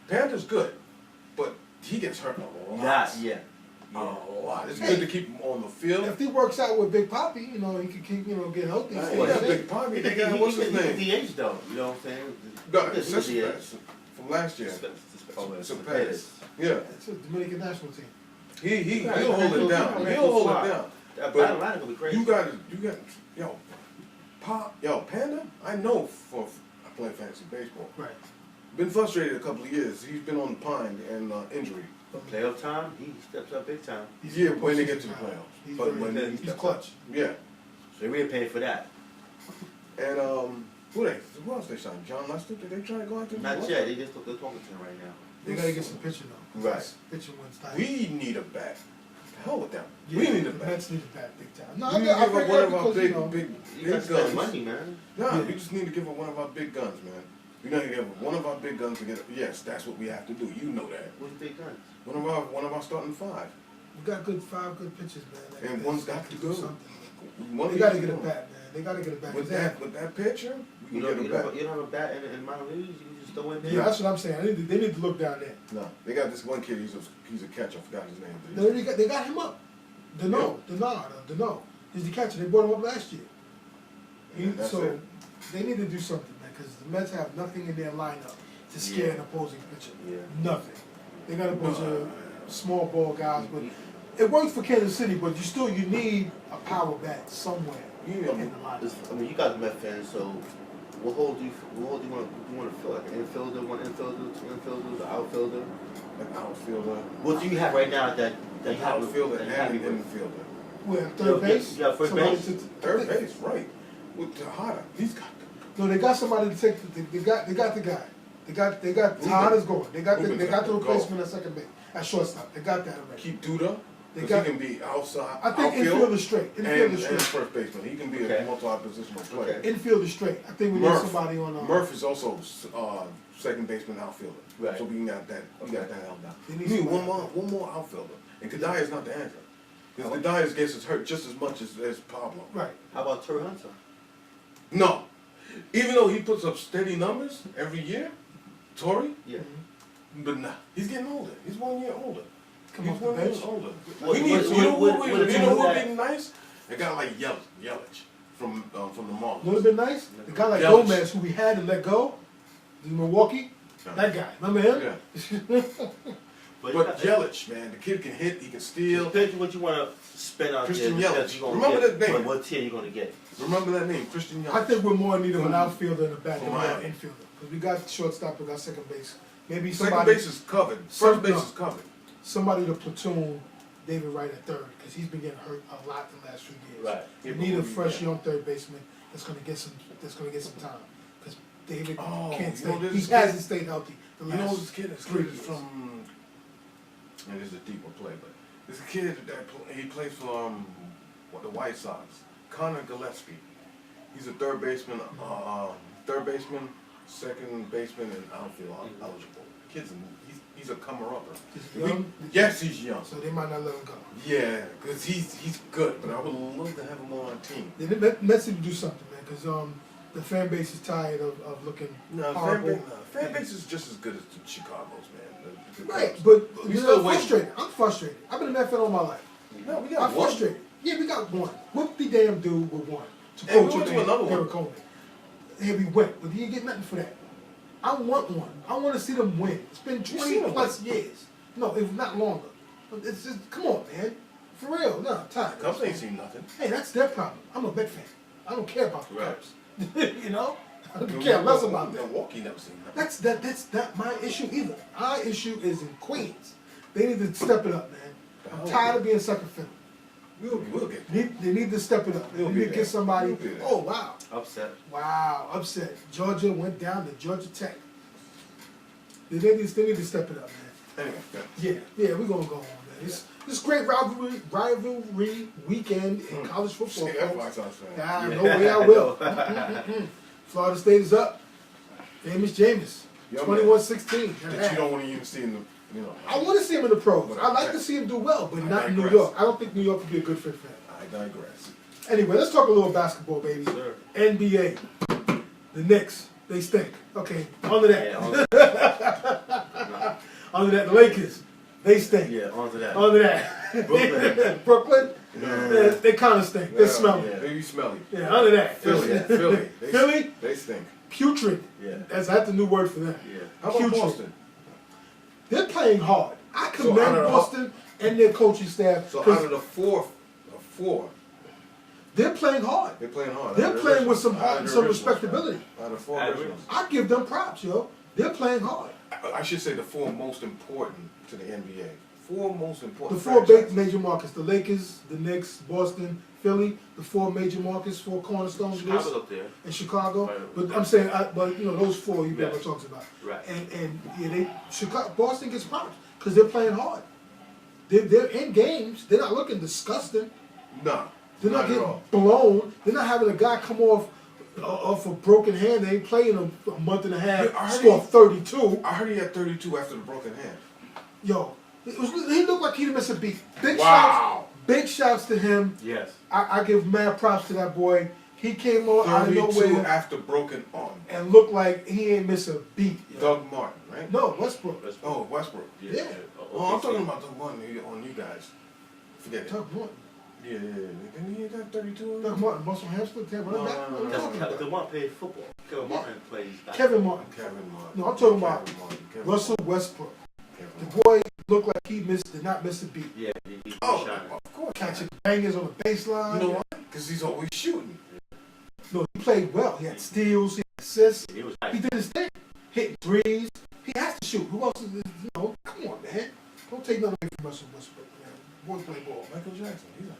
Speaker 4: Panther's good, but he gets hurt a lot.
Speaker 3: Yeah.
Speaker 4: A lot. It's good to keep him on the field.
Speaker 1: If he works out with Big Papi, he can keep, get healthy.
Speaker 4: Big Papi, they got, what's his name?
Speaker 3: He's DH though, you know what I'm saying?
Speaker 4: Cespedes from last year. Cespedes. Yeah.
Speaker 1: It's a Dominican national team.
Speaker 4: He'll hold it down. He'll hold it down.
Speaker 3: That battle line gonna be crazy.
Speaker 4: You got, Panda, I know I play fantasy baseball.
Speaker 1: Right.
Speaker 4: Been frustrated a couple of years. He's been on the pine and injury.
Speaker 3: Playoff time, he steps up big time.
Speaker 4: Yeah, when they get to the playoffs.
Speaker 1: He's clutch.
Speaker 4: Yeah.
Speaker 3: So we're paying for that.
Speaker 4: And who else they signed? John Lester? Did they try to go after him?
Speaker 3: Not yet. They're talking to him right now.
Speaker 1: They gotta get some pitching though.
Speaker 4: Right.
Speaker 1: Pitching wins tight.
Speaker 4: We need a bat. The hell with them.
Speaker 1: Yeah,
Speaker 4: we need a
Speaker 1: the
Speaker 4: bat.
Speaker 1: Mets need a bat big time. No,
Speaker 4: We need to give up one of our big
Speaker 3: You got to spend
Speaker 4: guns.
Speaker 3: money, man.
Speaker 4: Nah, we just need to give up one of our big guns, man. We need to give up one of our big guns to get. Yes, that's what we have to do. You know that.
Speaker 3: What's big guns?
Speaker 4: One of our starting five.
Speaker 1: We got five good pitchers, man.
Speaker 4: And one's got to go.
Speaker 1: They gotta get a bat, man. They gotta get a bat.
Speaker 4: With that pitcher,
Speaker 3: You don't have a bat in minor leagues. You just throw in there.
Speaker 1: Yeah, that's what I'm saying. They need to look down there.
Speaker 4: No, they got this one kid. He's a catcher. I forgot his name.
Speaker 1: No, they got him up. Dano. He's the catcher. They brought him up last year. So they need to do something, man, because the Mets have nothing in their lineup to scare an opposing pitcher.
Speaker 3: Yeah.
Speaker 1: Nothing. They got a bunch of small ball guys, but it works for Kansas City. But you need a power bat somewhere in the lineup.
Speaker 3: I mean, you got the Met fans, so what hole do you want to fill? Like an infielder, one infielder, two infielders, an outfielder?
Speaker 4: An outfielder.
Speaker 3: What do you have right now that you
Speaker 4: An
Speaker 3: have?
Speaker 4: outfielder
Speaker 3: that you
Speaker 4: and
Speaker 3: have
Speaker 4: an
Speaker 3: with?
Speaker 4: infielder.
Speaker 1: Where third base?
Speaker 3: Yeah, first
Speaker 1: Somebody
Speaker 3: base.
Speaker 4: Third base, right? With Tejada, he's got.
Speaker 1: No, they got somebody to take. They got the guy. They got Tejada's going. They got the replacement at second base, at shortstop. They got that already.
Speaker 4: Keep Duda.
Speaker 1: They
Speaker 4: Because
Speaker 1: got.
Speaker 4: he can be outside.
Speaker 1: I think
Speaker 4: outfield,
Speaker 1: infielder straight.
Speaker 4: and
Speaker 1: Infielder straight.
Speaker 4: first baseman. He can be a multi-positional player.
Speaker 3: Okay.
Speaker 1: Infielder straight. I think we need somebody on.
Speaker 4: Murph is also second baseman outfielder.
Speaker 3: Right.
Speaker 4: So we got that. We got that held down.
Speaker 1: They
Speaker 4: We
Speaker 1: need
Speaker 4: need
Speaker 1: somebody.
Speaker 4: one more outfielder. And Kadai is not the answer. Because Kadai gets hurt just as much as Pablo.
Speaker 1: Right.
Speaker 3: How about Torrey Hunter?
Speaker 4: No. Even though he puts up steady numbers every year, Torrey,
Speaker 3: Yeah.
Speaker 4: but nah, he's getting older. He's 1 year older.
Speaker 1: Come
Speaker 4: He's
Speaker 1: off the
Speaker 4: 1 year
Speaker 1: bench.
Speaker 4: older.
Speaker 3: What-
Speaker 4: We need,
Speaker 3: what-
Speaker 4: you know
Speaker 3: what-
Speaker 4: what
Speaker 3: what-
Speaker 4: would
Speaker 3: what-
Speaker 4: be nice? A guy like Yelich from the Marlins.
Speaker 1: Would have been nice. The guy like
Speaker 4: Yelich.
Speaker 1: Gomez, who we had to let go, in Milwaukee. That guy. Remember him?
Speaker 4: Yeah. But Yelich, man, the kid can hit, he can steal.
Speaker 3: Depends on what you want to spend out
Speaker 4: Christian
Speaker 3: there.
Speaker 4: Yelich.
Speaker 3: You're gonna
Speaker 4: Remember
Speaker 3: get,
Speaker 4: that name.
Speaker 3: What tier you gonna get?
Speaker 4: Remember that name, Christian Yelich.
Speaker 1: I think we're more in need of an outfielder and a bat than we are
Speaker 4: Miami.
Speaker 1: infielder. Because we got shortstop, we got second base. Maybe
Speaker 4: second
Speaker 1: somebody.
Speaker 4: base is covered. First base is covered.
Speaker 1: Somebody to platoon David Wright at third, because he's been getting hurt a lot the last few years.
Speaker 3: Right.
Speaker 1: We need a fresh young third baseman that's gonna get some time. Because David can't stay. He hasn't stayed healthy the
Speaker 4: You
Speaker 1: last
Speaker 4: know this kid is
Speaker 1: 3 years.
Speaker 4: from, and this is a deeper play, but this kid he plays for the White Sox, Connor Gillespie. He's a third baseman, second baseman, and outfield eligible. He's a comer-upper.
Speaker 1: Is he young?
Speaker 4: Yes, he's young.
Speaker 1: So they might not let him go.
Speaker 4: Yeah, because he's good, but I would love to have him on our team.
Speaker 1: The Mets need to do something, man, because the fan base is tired of looking horrible.
Speaker 4: Fan base is just as good as the Chicago's, man. The
Speaker 1: Right,
Speaker 4: Cubs.
Speaker 1: but
Speaker 4: We
Speaker 1: you
Speaker 4: still
Speaker 1: know, I'm
Speaker 4: waiting.
Speaker 1: frustrated. I'm frustrated. I've been a Met fan all my life.
Speaker 4: No, we
Speaker 1: I'm
Speaker 4: got one.
Speaker 1: frustrated. Yeah, we got one. What the damn dude with one? To
Speaker 4: And we
Speaker 1: coach
Speaker 4: went to
Speaker 1: him,
Speaker 4: another one.
Speaker 1: Derek Coleman. Here we went, but he didn't get nothing for that. I want one. I want to see them win. It's been 20 plus years. No, if not longer. It's just, come on, man. For real. No, time.
Speaker 4: Cubs ain't seen nothing.
Speaker 1: Hey, that's their problem. I'm a Met fan. I don't care about the
Speaker 4: Right.
Speaker 1: Cubs. You know? I don't care less about that.
Speaker 4: Milwaukee never seen nothing.
Speaker 1: That's not my issue either. Our issue is in Queens. They need to step it up, man. I'm tired of being second fiddle.
Speaker 4: We'll get
Speaker 1: They need to step it up. They
Speaker 4: We'll
Speaker 1: need
Speaker 4: be
Speaker 1: to
Speaker 4: there.
Speaker 1: get somebody.
Speaker 4: We'll be there.
Speaker 1: Oh wow,
Speaker 3: Upset.
Speaker 1: wow, upset. Georgia went down to Georgia Tech. They need to step it up, man.
Speaker 4: Anyway,
Speaker 1: Yeah, we're gonna go on, man. This great rivalry weekend in college football.
Speaker 4: See, that's
Speaker 1: folks.
Speaker 4: why I sound sad.
Speaker 1: No way I will. Florida State is up. Famous Jameis.
Speaker 4: Yo,
Speaker 1: 21-16.
Speaker 4: That you don't want to even see in the,
Speaker 1: I want to see him in the pros. I like to see him do well, but not in New York. I don't think New York would be a good fit for him.
Speaker 4: I digress.
Speaker 1: Anyway, let's talk a little basketball, baby.
Speaker 3: Sure.
Speaker 1: NBA. The Knicks, they stink. Okay, under that.
Speaker 3: Yeah, on to,
Speaker 1: Under that, the Lakers, they stink.
Speaker 3: yeah, on to that.
Speaker 1: Under that.
Speaker 3: Brooklyn.
Speaker 1: Brooklyn,
Speaker 4: Yeah.
Speaker 1: they kind of stink. They're smelly.
Speaker 3: Yeah.
Speaker 4: They smelly.
Speaker 1: Yeah, under that.
Speaker 4: Philly.
Speaker 1: Philly,
Speaker 4: They stink.
Speaker 1: putrid.
Speaker 3: Yeah.
Speaker 1: That's the new word for them.
Speaker 3: Yeah.
Speaker 4: How about
Speaker 1: Putrid.
Speaker 4: Boston?
Speaker 1: They're playing hard. I
Speaker 4: So
Speaker 1: commend
Speaker 4: out of the-
Speaker 1: Boston and their coaching staff.
Speaker 4: So
Speaker 1: 'cause
Speaker 4: out of the four,
Speaker 1: they're playing hard.
Speaker 4: they're playing hard.
Speaker 1: They're
Speaker 4: Out of the
Speaker 1: playing with
Speaker 4: originals.
Speaker 1: some heart
Speaker 4: Out
Speaker 1: and
Speaker 4: of
Speaker 1: some
Speaker 4: the originals,
Speaker 1: respectability.
Speaker 4: man. Out of four
Speaker 3: Out of
Speaker 4: originals.
Speaker 1: I give them props, yo. They're playing hard.
Speaker 4: I should say the four most important to the NBA. four most important.
Speaker 1: The four
Speaker 4: franchises.
Speaker 1: major markets: the Lakers, the Knicks, Boston, Philly. The four major markets, four cornerstones.
Speaker 3: Chicago's up there.
Speaker 1: And Chicago.
Speaker 3: Right.
Speaker 1: But I'm saying, but you know, those four you never
Speaker 3: Yes.
Speaker 1: talks about.
Speaker 3: Right.
Speaker 1: And yeah, Boston gets props because they're playing hard. They're in games. They're not looking disgusting.
Speaker 4: No.
Speaker 1: They're not
Speaker 4: at
Speaker 1: getting
Speaker 4: all.
Speaker 1: blown. They're not having a guy come off a broken hand. They ain't playing a month and a half.
Speaker 4: Yeah, I heard
Speaker 1: Score 32.
Speaker 4: I heard he had 32 after the broken hand.
Speaker 1: Yo, he looked like he didn't miss a beat.
Speaker 4: Wow.
Speaker 1: Big shouts to him.
Speaker 3: Yes.
Speaker 1: I give mad props to that boy. He came on out of
Speaker 4: 32
Speaker 1: nowhere
Speaker 4: after broken arm.
Speaker 1: and looked like he ain't miss a beat. Yo.
Speaker 4: Doug Martin, right?
Speaker 1: No, Westbrook.
Speaker 4: Oh, Westbrook.
Speaker 1: Yeah.
Speaker 4: Oh, I'm talking about the one on you guys. Forget it.
Speaker 1: Doug Martin.
Speaker 4: Yeah. Didn't he have 32?
Speaker 1: Doug Martin, muscle hamstring, running back. What are you talking
Speaker 3: That's
Speaker 1: about?
Speaker 3: the one played football. Kevin Martin plays basketball.
Speaker 1: Kevin Martin.
Speaker 4: Kevin Martin.
Speaker 1: No, I'm talking about
Speaker 4: Kevin Martin.
Speaker 1: Russell Westbrook.
Speaker 4: Kevin
Speaker 1: The
Speaker 4: Martin.
Speaker 1: boy looked like he did not miss a beat.
Speaker 3: Yeah, he
Speaker 4: Oh,
Speaker 3: shining.
Speaker 4: of course.
Speaker 1: Catching bangers on the baseline.
Speaker 4: You know why? Because he's always shooting.
Speaker 1: No, he played well. He had steals, he had assists.
Speaker 3: He was
Speaker 1: He did his thing. Hitting threes. He has to shoot. Who else is, come on, man. Don't take nothing away from Russell Westbrook, man. Boy play ball.
Speaker 4: Michael Jackson. He's up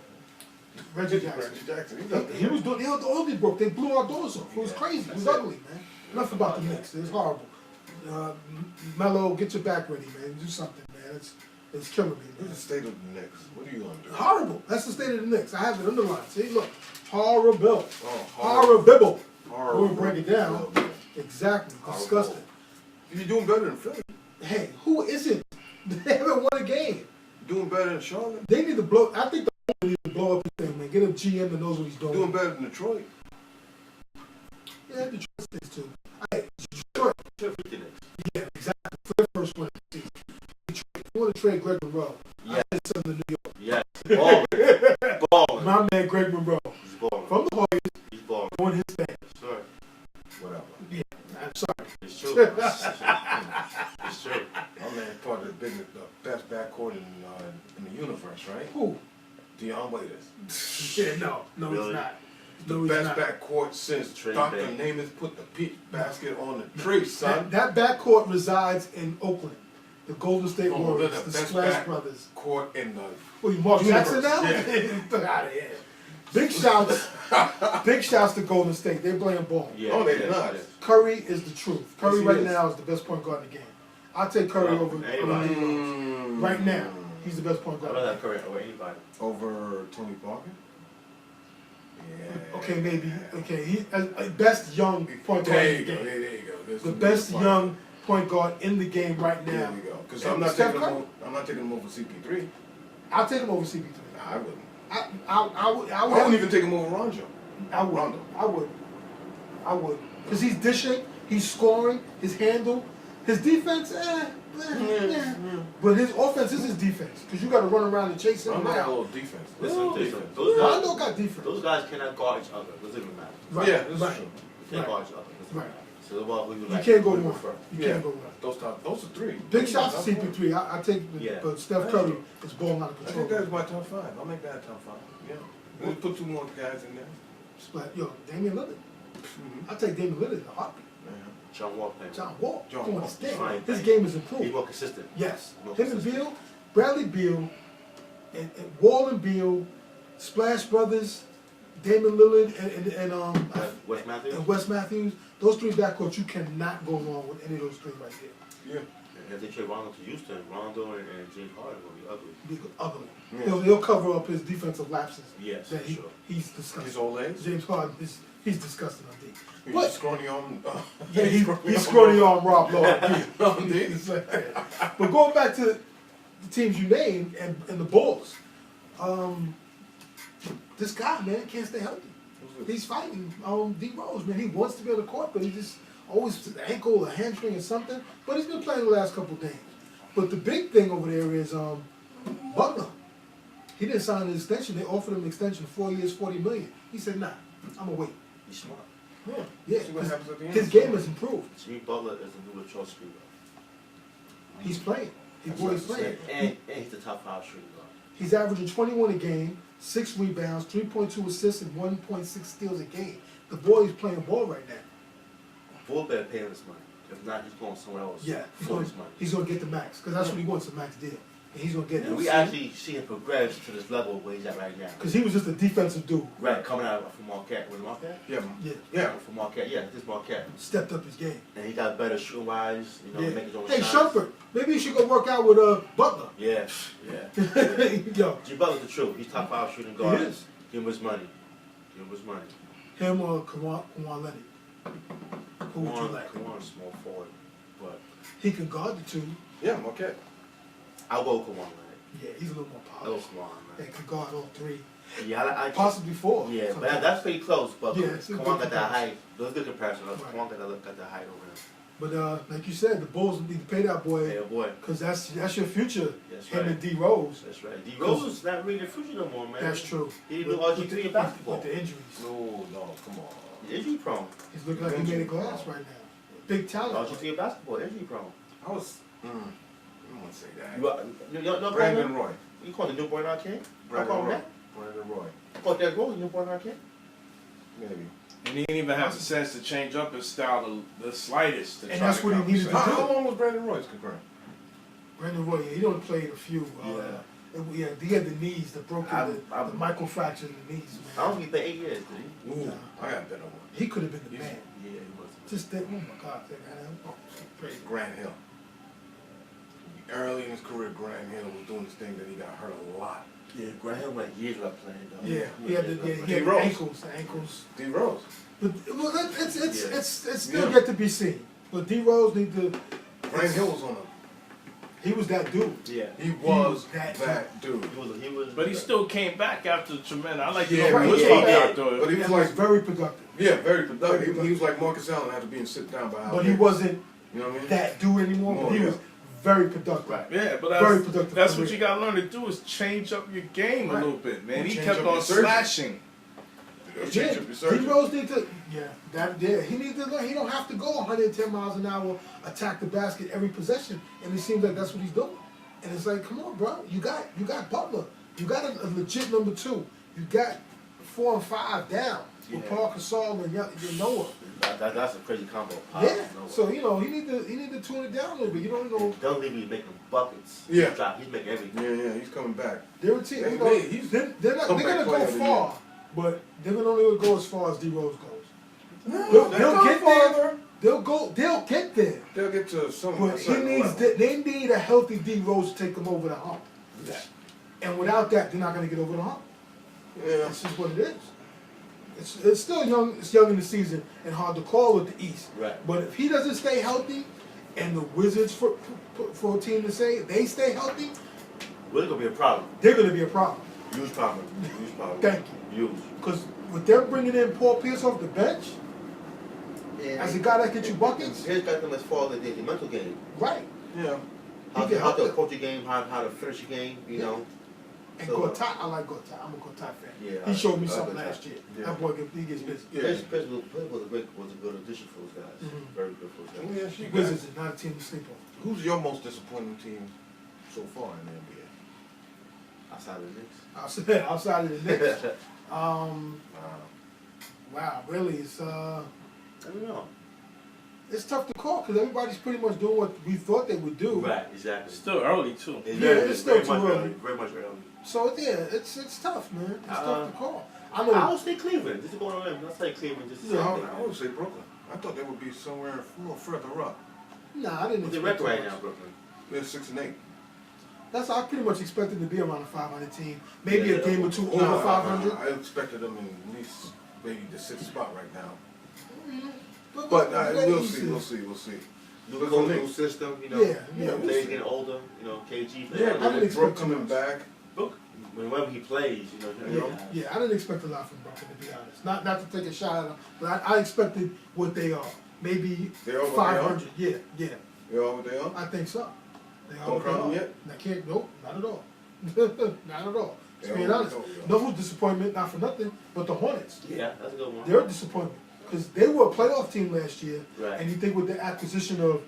Speaker 1: Reggie
Speaker 4: there.
Speaker 1: Jackson.
Speaker 4: Reggie Jackson. He's up there.
Speaker 1: He was doing, all they broke. They blew our doors off. It was crazy. It was ugly, man. Enough about the Knicks. It's horrible. Melo, get your back ready, man. Do something, man. It's killing me,
Speaker 4: What's
Speaker 1: man.
Speaker 4: the state of the Knicks? What are you going to do?
Speaker 1: Horrible. That's the state of the Knicks. I have it underlined. See, look. Horrible.
Speaker 4: Oh,
Speaker 1: Horrible.
Speaker 4: horrible.
Speaker 1: We'll break it down.
Speaker 4: Yeah.
Speaker 1: Exactly.
Speaker 4: Horrible.
Speaker 1: Disgusting.
Speaker 4: You're doing better than Philly.
Speaker 1: Hey, who isn't? They haven't won a game.
Speaker 4: Doing better than Charlotte.
Speaker 1: They need to blow. I think the owner need to blow up his thing, man. Get a GM that knows what he's doing.
Speaker 4: Doing better than Detroit.
Speaker 1: Yeah, Detroit stinks too. Hey, Detroit. Yeah, exactly. For their first win of the season. Detroit. If you want to trade Greg Monroe,
Speaker 3: Yeah.
Speaker 1: I send him to New York.
Speaker 3: Yes. Balling. Balling.
Speaker 1: My man Greg Monroe
Speaker 3: He's balling.
Speaker 1: from the Warriors
Speaker 3: He's balling.
Speaker 1: doing his thing.
Speaker 3: Sure.
Speaker 4: Whatever.
Speaker 1: Yeah, I'm sorry.
Speaker 3: It's true. It's true.
Speaker 4: My man part of the best backcourt in the universe, right?
Speaker 1: Who?
Speaker 4: Deion Waiters.
Speaker 1: Yeah, no,
Speaker 3: Really?
Speaker 1: he's not.
Speaker 4: The
Speaker 1: No, he's
Speaker 4: best
Speaker 1: not.
Speaker 4: backcourt since
Speaker 3: Trey
Speaker 4: Dr.
Speaker 3: Bay.
Speaker 4: Namath put the peach basket on the tree, son.
Speaker 1: That backcourt resides in Oakland. The Golden State
Speaker 4: Oh,
Speaker 1: Warriors,
Speaker 4: they're
Speaker 1: the
Speaker 4: best
Speaker 1: Splash Brothers.
Speaker 4: Court in the
Speaker 1: What, you Mark
Speaker 4: universe.
Speaker 1: Jackson now?
Speaker 4: Yeah.
Speaker 1: Get out of here. Big shouts to Golden State. They're playing ball.
Speaker 3: Yeah.
Speaker 4: Oh, they're
Speaker 3: yeah,
Speaker 4: not.
Speaker 3: yeah.
Speaker 1: Curry is the truth. Curry
Speaker 4: Yes, he
Speaker 1: right
Speaker 4: is.
Speaker 1: now is the best point guard in the game. I'll take Curry
Speaker 3: Well,
Speaker 1: over
Speaker 3: anybody.
Speaker 1: Right now, he's the best point
Speaker 3: I'd
Speaker 1: guard.
Speaker 3: rather have Curry over anybody.
Speaker 4: Over Tony Parker? Yeah.
Speaker 1: Okay, maybe. Okay, he best young point guard
Speaker 4: There
Speaker 1: in
Speaker 4: you
Speaker 1: the
Speaker 4: go.
Speaker 1: game.
Speaker 4: There you go. There's
Speaker 1: The
Speaker 4: some
Speaker 1: best
Speaker 4: good
Speaker 1: young point guard in the game right
Speaker 4: There
Speaker 1: now.
Speaker 4: we go. Because
Speaker 1: And
Speaker 4: I'm not
Speaker 1: Steph
Speaker 4: taking
Speaker 1: Curry.
Speaker 4: him over CP3.
Speaker 1: I'll take him over CP3.
Speaker 4: Nah, I wouldn't.
Speaker 1: I would.
Speaker 4: I wouldn't even take him over Ronjo.
Speaker 1: I would.
Speaker 4: Rondo.
Speaker 1: I would. Because he's dishing, he's scoring, his handle, his defense, But his offense is his defense. Because you got to run around and chase him
Speaker 4: Rondo got a
Speaker 1: around.
Speaker 4: little defense.
Speaker 3: Listen,
Speaker 4: Defense.
Speaker 1: Rondo got defense.
Speaker 3: Those guys cannot guard each other. Doesn't even matter.
Speaker 1: Right,
Speaker 4: Yeah, this
Speaker 1: right.
Speaker 4: is true.
Speaker 3: They can't
Speaker 1: Right.
Speaker 3: guard each other. Doesn't
Speaker 1: Right.
Speaker 3: matter. So well, we
Speaker 1: You
Speaker 3: like
Speaker 1: can't go
Speaker 3: we
Speaker 1: wrong.
Speaker 3: prefer.
Speaker 1: You
Speaker 4: Yeah.
Speaker 1: can't go wrong.
Speaker 4: Those are three.
Speaker 1: Big shots to
Speaker 4: Top four.
Speaker 1: CP3. I take
Speaker 3: Yeah.
Speaker 1: but Steph Curry is balling out of
Speaker 4: I
Speaker 1: control.
Speaker 4: think that's my top five. I'll make that a top five. Yeah. We'll put two more guys in there.
Speaker 1: Yo, Damian Lillard. I take Damian Lillard in a heartbeat.
Speaker 3: John Wall playing.
Speaker 1: John Wall.
Speaker 4: John
Speaker 1: doing
Speaker 4: Wall.
Speaker 1: his thing.
Speaker 3: Fine
Speaker 1: His
Speaker 3: thing.
Speaker 1: game is
Speaker 3: He's
Speaker 1: improved.
Speaker 3: more consistent.
Speaker 1: Yes.
Speaker 3: More
Speaker 1: Him and
Speaker 3: consistent.
Speaker 1: Beal, Bradley Beal, and Wall and Beal, Splash Brothers, Damian Lillard, and
Speaker 3: Wes Matthews.
Speaker 1: and Wes Matthews. Those three backcourts, you cannot go wrong with any of those three right there.
Speaker 4: Yeah.
Speaker 3: And if they trade Rondo to Houston, Rondo and James Harden will be ugly.
Speaker 1: Be ugly.
Speaker 4: Yeah.
Speaker 1: He'll cover up his defensive lapses.
Speaker 3: Yes,
Speaker 1: that
Speaker 3: for sure.
Speaker 1: He's disgusting.
Speaker 4: His old legs.
Speaker 1: James Harden he's disgusting on D.
Speaker 4: He's
Speaker 1: But
Speaker 4: scrawny on.
Speaker 1: yeah, he's scrawny on Rob Lowe.
Speaker 4: On D.
Speaker 1: It's like that. But going back to the teams you named and the Bulls, this guy, man, can't stay healthy. He's fighting D Rose, man. He wants to be on the court, but he just always an ankle, a hamstring, or something. But he's been playing the last couple games. But the big thing over there is Butler. He didn't sign an extension. They offered him an extension, 4 years, $40 million. He said, "Nah, I'm gonna wait."
Speaker 3: He's smart.
Speaker 1: Yeah,
Speaker 4: See what happens at the end.
Speaker 1: his game has improved.
Speaker 3: Jimmy Butler is the new Latrell Sprewell.
Speaker 1: He's playing.
Speaker 4: That's
Speaker 1: Boy's
Speaker 4: what I'm
Speaker 1: playing.
Speaker 3: And he's the top 5 shooting guard.
Speaker 1: He's averaging 21 a game, 6 rebounds, 3.2 assists, and 1.6 steals a game. The boy is playing ball right now.
Speaker 3: Bull better pay him this money. If not, he's going somewhere else
Speaker 1: Yeah,
Speaker 3: for his money.
Speaker 1: he's gonna get the max because that's what he wants, a max deal. And he's going to get it.
Speaker 3: And we actually see him progress to this level where he's at right now.
Speaker 1: Because he was just a defensive dude.
Speaker 3: Right, coming out from Marquette. Was it Marquette?
Speaker 4: Yeah.
Speaker 3: From Marquette, yeah, this Marquette.
Speaker 1: Stepped up his game.
Speaker 3: And he got better shooting wise, make his own
Speaker 1: Hey,
Speaker 3: shots.
Speaker 1: Shumpert, maybe you should go work out with Butler.
Speaker 3: Yeah.
Speaker 1: Yo.
Speaker 3: G Butler's the truth. He's top 5 shooting guard.
Speaker 1: He is.
Speaker 3: Give him his money.
Speaker 1: Him or Kawan Leonard. Who would you like?
Speaker 3: Kawan's small forward, but
Speaker 1: he can guard the two.
Speaker 4: Yeah, okay.
Speaker 3: I'll go Kawan Leonard.
Speaker 1: Yeah, he's a little more
Speaker 3: A little
Speaker 1: powerful.
Speaker 3: smaller, man.
Speaker 1: And can guard all three.
Speaker 3: Yeah, I
Speaker 1: Possibly four.
Speaker 3: Yeah, but that's pretty close. But
Speaker 1: Yeah, it's a
Speaker 3: Kawan
Speaker 1: good
Speaker 3: got that height.
Speaker 1: comparison.
Speaker 3: Those good comparison.
Speaker 1: Right.
Speaker 3: Kawan got that height over him.
Speaker 1: But like you said, the Bulls need to pay that boy.
Speaker 3: Hey, boy.
Speaker 1: Because that's your future.
Speaker 3: That's
Speaker 1: Him
Speaker 3: right.
Speaker 1: and D Rose.
Speaker 3: That's right. D Rose is not really the future no more, man.
Speaker 1: That's true.
Speaker 3: He didn't do RG3 in basketball.
Speaker 1: With the injuries.
Speaker 4: No, come on.
Speaker 3: He's injury prone.
Speaker 1: He's looking like he made a glass right now. Big talent.
Speaker 3: RG3 in basketball, injury prone.
Speaker 4: I don't want to say that.
Speaker 3: You
Speaker 4: Brandon Roy.
Speaker 3: You call him the newborn Arcane?
Speaker 4: Brandon Roy.
Speaker 3: You call Derrick Rose the newborn Arcane?
Speaker 4: Maybe.
Speaker 2: And he didn't even have the sense to change up his style the slightest. To
Speaker 1: And
Speaker 2: try
Speaker 1: that's
Speaker 2: to
Speaker 1: what he needed to do.
Speaker 2: compensate.
Speaker 4: How long was Brandon Roy's concurrent?
Speaker 1: Brandon Roy, he only played a few. He had the knees, the micro fracture in the knees, man.
Speaker 3: I don't think he played 8 years, did he?
Speaker 4: Ooh, I got better one.
Speaker 1: He could have been the man.
Speaker 3: Yeah, he was.
Speaker 1: Just that, oh my God, that man. Oh, crazy.
Speaker 4: Grant Hill. Early in his career, Grant Hill was doing this thing that he got hurt a lot.
Speaker 3: Yeah, Graham like years left playing though.
Speaker 1: Yeah, he had the ankles.
Speaker 4: D Rose.
Speaker 1: But well, it's still yet to be seen. But D Rose need to.
Speaker 4: Grant Hill was on a.
Speaker 1: He was that dude.
Speaker 3: Yeah.
Speaker 4: He was that dude.
Speaker 3: He was.
Speaker 2: But he still came back after the tremendous. I like
Speaker 4: Yeah,
Speaker 2: to
Speaker 4: he
Speaker 2: know
Speaker 4: was
Speaker 2: what
Speaker 4: fucked
Speaker 2: out
Speaker 4: up.
Speaker 2: there.
Speaker 4: But he was
Speaker 1: And
Speaker 4: like
Speaker 1: very productive.
Speaker 4: Yeah, very productive. He was like Marcus Allen after being sit down by Al.
Speaker 1: But he wasn't
Speaker 4: You know what I mean?
Speaker 1: that dude anymore. But he was very productive.
Speaker 3: Right.
Speaker 2: Yeah, but
Speaker 1: Very productive
Speaker 2: that's
Speaker 1: career.
Speaker 2: what you gotta learn to do is change up your game a
Speaker 1: Right.
Speaker 2: little bit, man.
Speaker 4: Or
Speaker 2: He
Speaker 4: change
Speaker 2: kept
Speaker 4: up
Speaker 2: on
Speaker 4: your surgery.
Speaker 2: slashing.
Speaker 1: Yeah,
Speaker 4: Change up your surgery.
Speaker 1: D Rose need to. He needs to learn. He don't have to go 110 miles an hour, attack the basket every possession, and it seems like that's what he's doing. And it's like, come on, bro, you got Butler, you got a legit number 2, you got 4 and 5 down with Paul Gasol and Noah.
Speaker 3: That's a crazy combo.
Speaker 1: Yeah, so he need to tune it down a little bit. You don't know.
Speaker 3: Don't leave me making buckets.
Speaker 4: Yeah.
Speaker 3: He's making everything.
Speaker 4: Yeah, he's coming back.
Speaker 1: They're a team.
Speaker 4: They're
Speaker 1: They're gonna go far, but they're gonna only go as far as D Rose goes.
Speaker 4: They'll
Speaker 1: get
Speaker 4: farther.
Speaker 1: there. They'll get there.
Speaker 4: They'll get to some.
Speaker 1: But they need a healthy D Rose to take them over the hump.
Speaker 4: Yeah.
Speaker 1: And without that, they're not going to get over the hump.
Speaker 4: Yeah.
Speaker 1: That's just what it is. It's still young. It's young in the season and hard to call with the East.
Speaker 3: Right.
Speaker 1: But if he doesn't stay healthy, and the Wizards for a team to say they stay healthy,
Speaker 3: Really gonna be a problem.
Speaker 1: they're going to be a problem.
Speaker 3: Huge problem.
Speaker 1: Thank
Speaker 3: you. Huge.
Speaker 1: Because with them bringing in Paul Pierce off the bench, as a guy that gets you buckets,
Speaker 3: Here's got them as far as the mental game.
Speaker 1: right?
Speaker 4: Yeah.
Speaker 3: How
Speaker 1: can help
Speaker 3: to
Speaker 1: them.
Speaker 3: approach a game, how to finish a game, you know.
Speaker 1: And
Speaker 3: So,
Speaker 1: Gortat, I like Gortat. I'm a Gortat fan.
Speaker 3: Yeah,
Speaker 1: He showed me
Speaker 3: I like
Speaker 1: something
Speaker 3: Gortat.
Speaker 1: last year.
Speaker 4: Yeah.
Speaker 1: That boy, he gets busy.
Speaker 4: Yeah.
Speaker 3: Pierce was a good addition for those guys.
Speaker 1: Mhm.
Speaker 3: Very good for those guys.
Speaker 4: Yeah, she
Speaker 1: Wizards is not a team to sleep on.
Speaker 4: Who's your most disappointing team so far in the NBA?
Speaker 3: Outside of the Knicks.
Speaker 1: Outside of the Knicks.
Speaker 4: Wow.
Speaker 1: Wow, really,
Speaker 3: I don't know.
Speaker 1: it's tough to call because everybody's pretty much doing what we thought they would do.
Speaker 3: Right, exactly.
Speaker 2: Still early too.
Speaker 1: It's still
Speaker 3: very
Speaker 1: too
Speaker 3: much
Speaker 1: early.
Speaker 3: Very much early.
Speaker 1: So it's tough, man. It's tough to call. I
Speaker 3: I
Speaker 1: know.
Speaker 3: would say Cleveland. This is going on. I'll say Cleveland. Just to
Speaker 1: Yeah.
Speaker 3: say
Speaker 4: I would say Brooklyn. I thought they would be somewhere a little further up.
Speaker 1: Nah, I didn't
Speaker 3: What's the
Speaker 1: expect
Speaker 3: record right
Speaker 1: too
Speaker 3: now,
Speaker 1: much.
Speaker 3: Brooklyn?
Speaker 4: They're 6 and 8.
Speaker 1: I pretty much expected to be around a 500 team. Maybe a game or two over 500.
Speaker 4: I expected them in at least maybe the 6th spot right now.
Speaker 1: But
Speaker 4: But
Speaker 1: the
Speaker 4: we'll
Speaker 1: East
Speaker 4: see.
Speaker 1: is-
Speaker 4: We'll see. We'll see.
Speaker 3: New
Speaker 4: Look
Speaker 3: coach,
Speaker 4: for
Speaker 3: new
Speaker 4: me.
Speaker 3: system. You know.
Speaker 1: Yeah, we'll
Speaker 3: Players
Speaker 1: see.
Speaker 3: getting older. You know, KG.
Speaker 4: Yeah,
Speaker 1: I didn't expect
Speaker 4: Brooke
Speaker 1: too
Speaker 4: coming
Speaker 1: much.
Speaker 4: back.
Speaker 3: Brooke, whenever he plays, you know.
Speaker 1: Yeah, I didn't expect a lot from Brooklyn, to be honest. Not to take a shot at them, but I expected what they are. Maybe
Speaker 4: They are what they
Speaker 1: 500. Yeah.
Speaker 4: You know what they are?
Speaker 1: I think so. They
Speaker 4: Don't crown them yet?
Speaker 1: I can't. Nope, not at all. Not at all.
Speaker 4: They
Speaker 1: To be
Speaker 4: are what
Speaker 1: honest,
Speaker 4: they are.
Speaker 1: no who's disappointment, not for nothing, but the Hornets.
Speaker 3: Yeah, that's a good one.
Speaker 1: They're a disappointment because they were a playoff team last year,
Speaker 3: Right.
Speaker 1: and you think with the acquisition of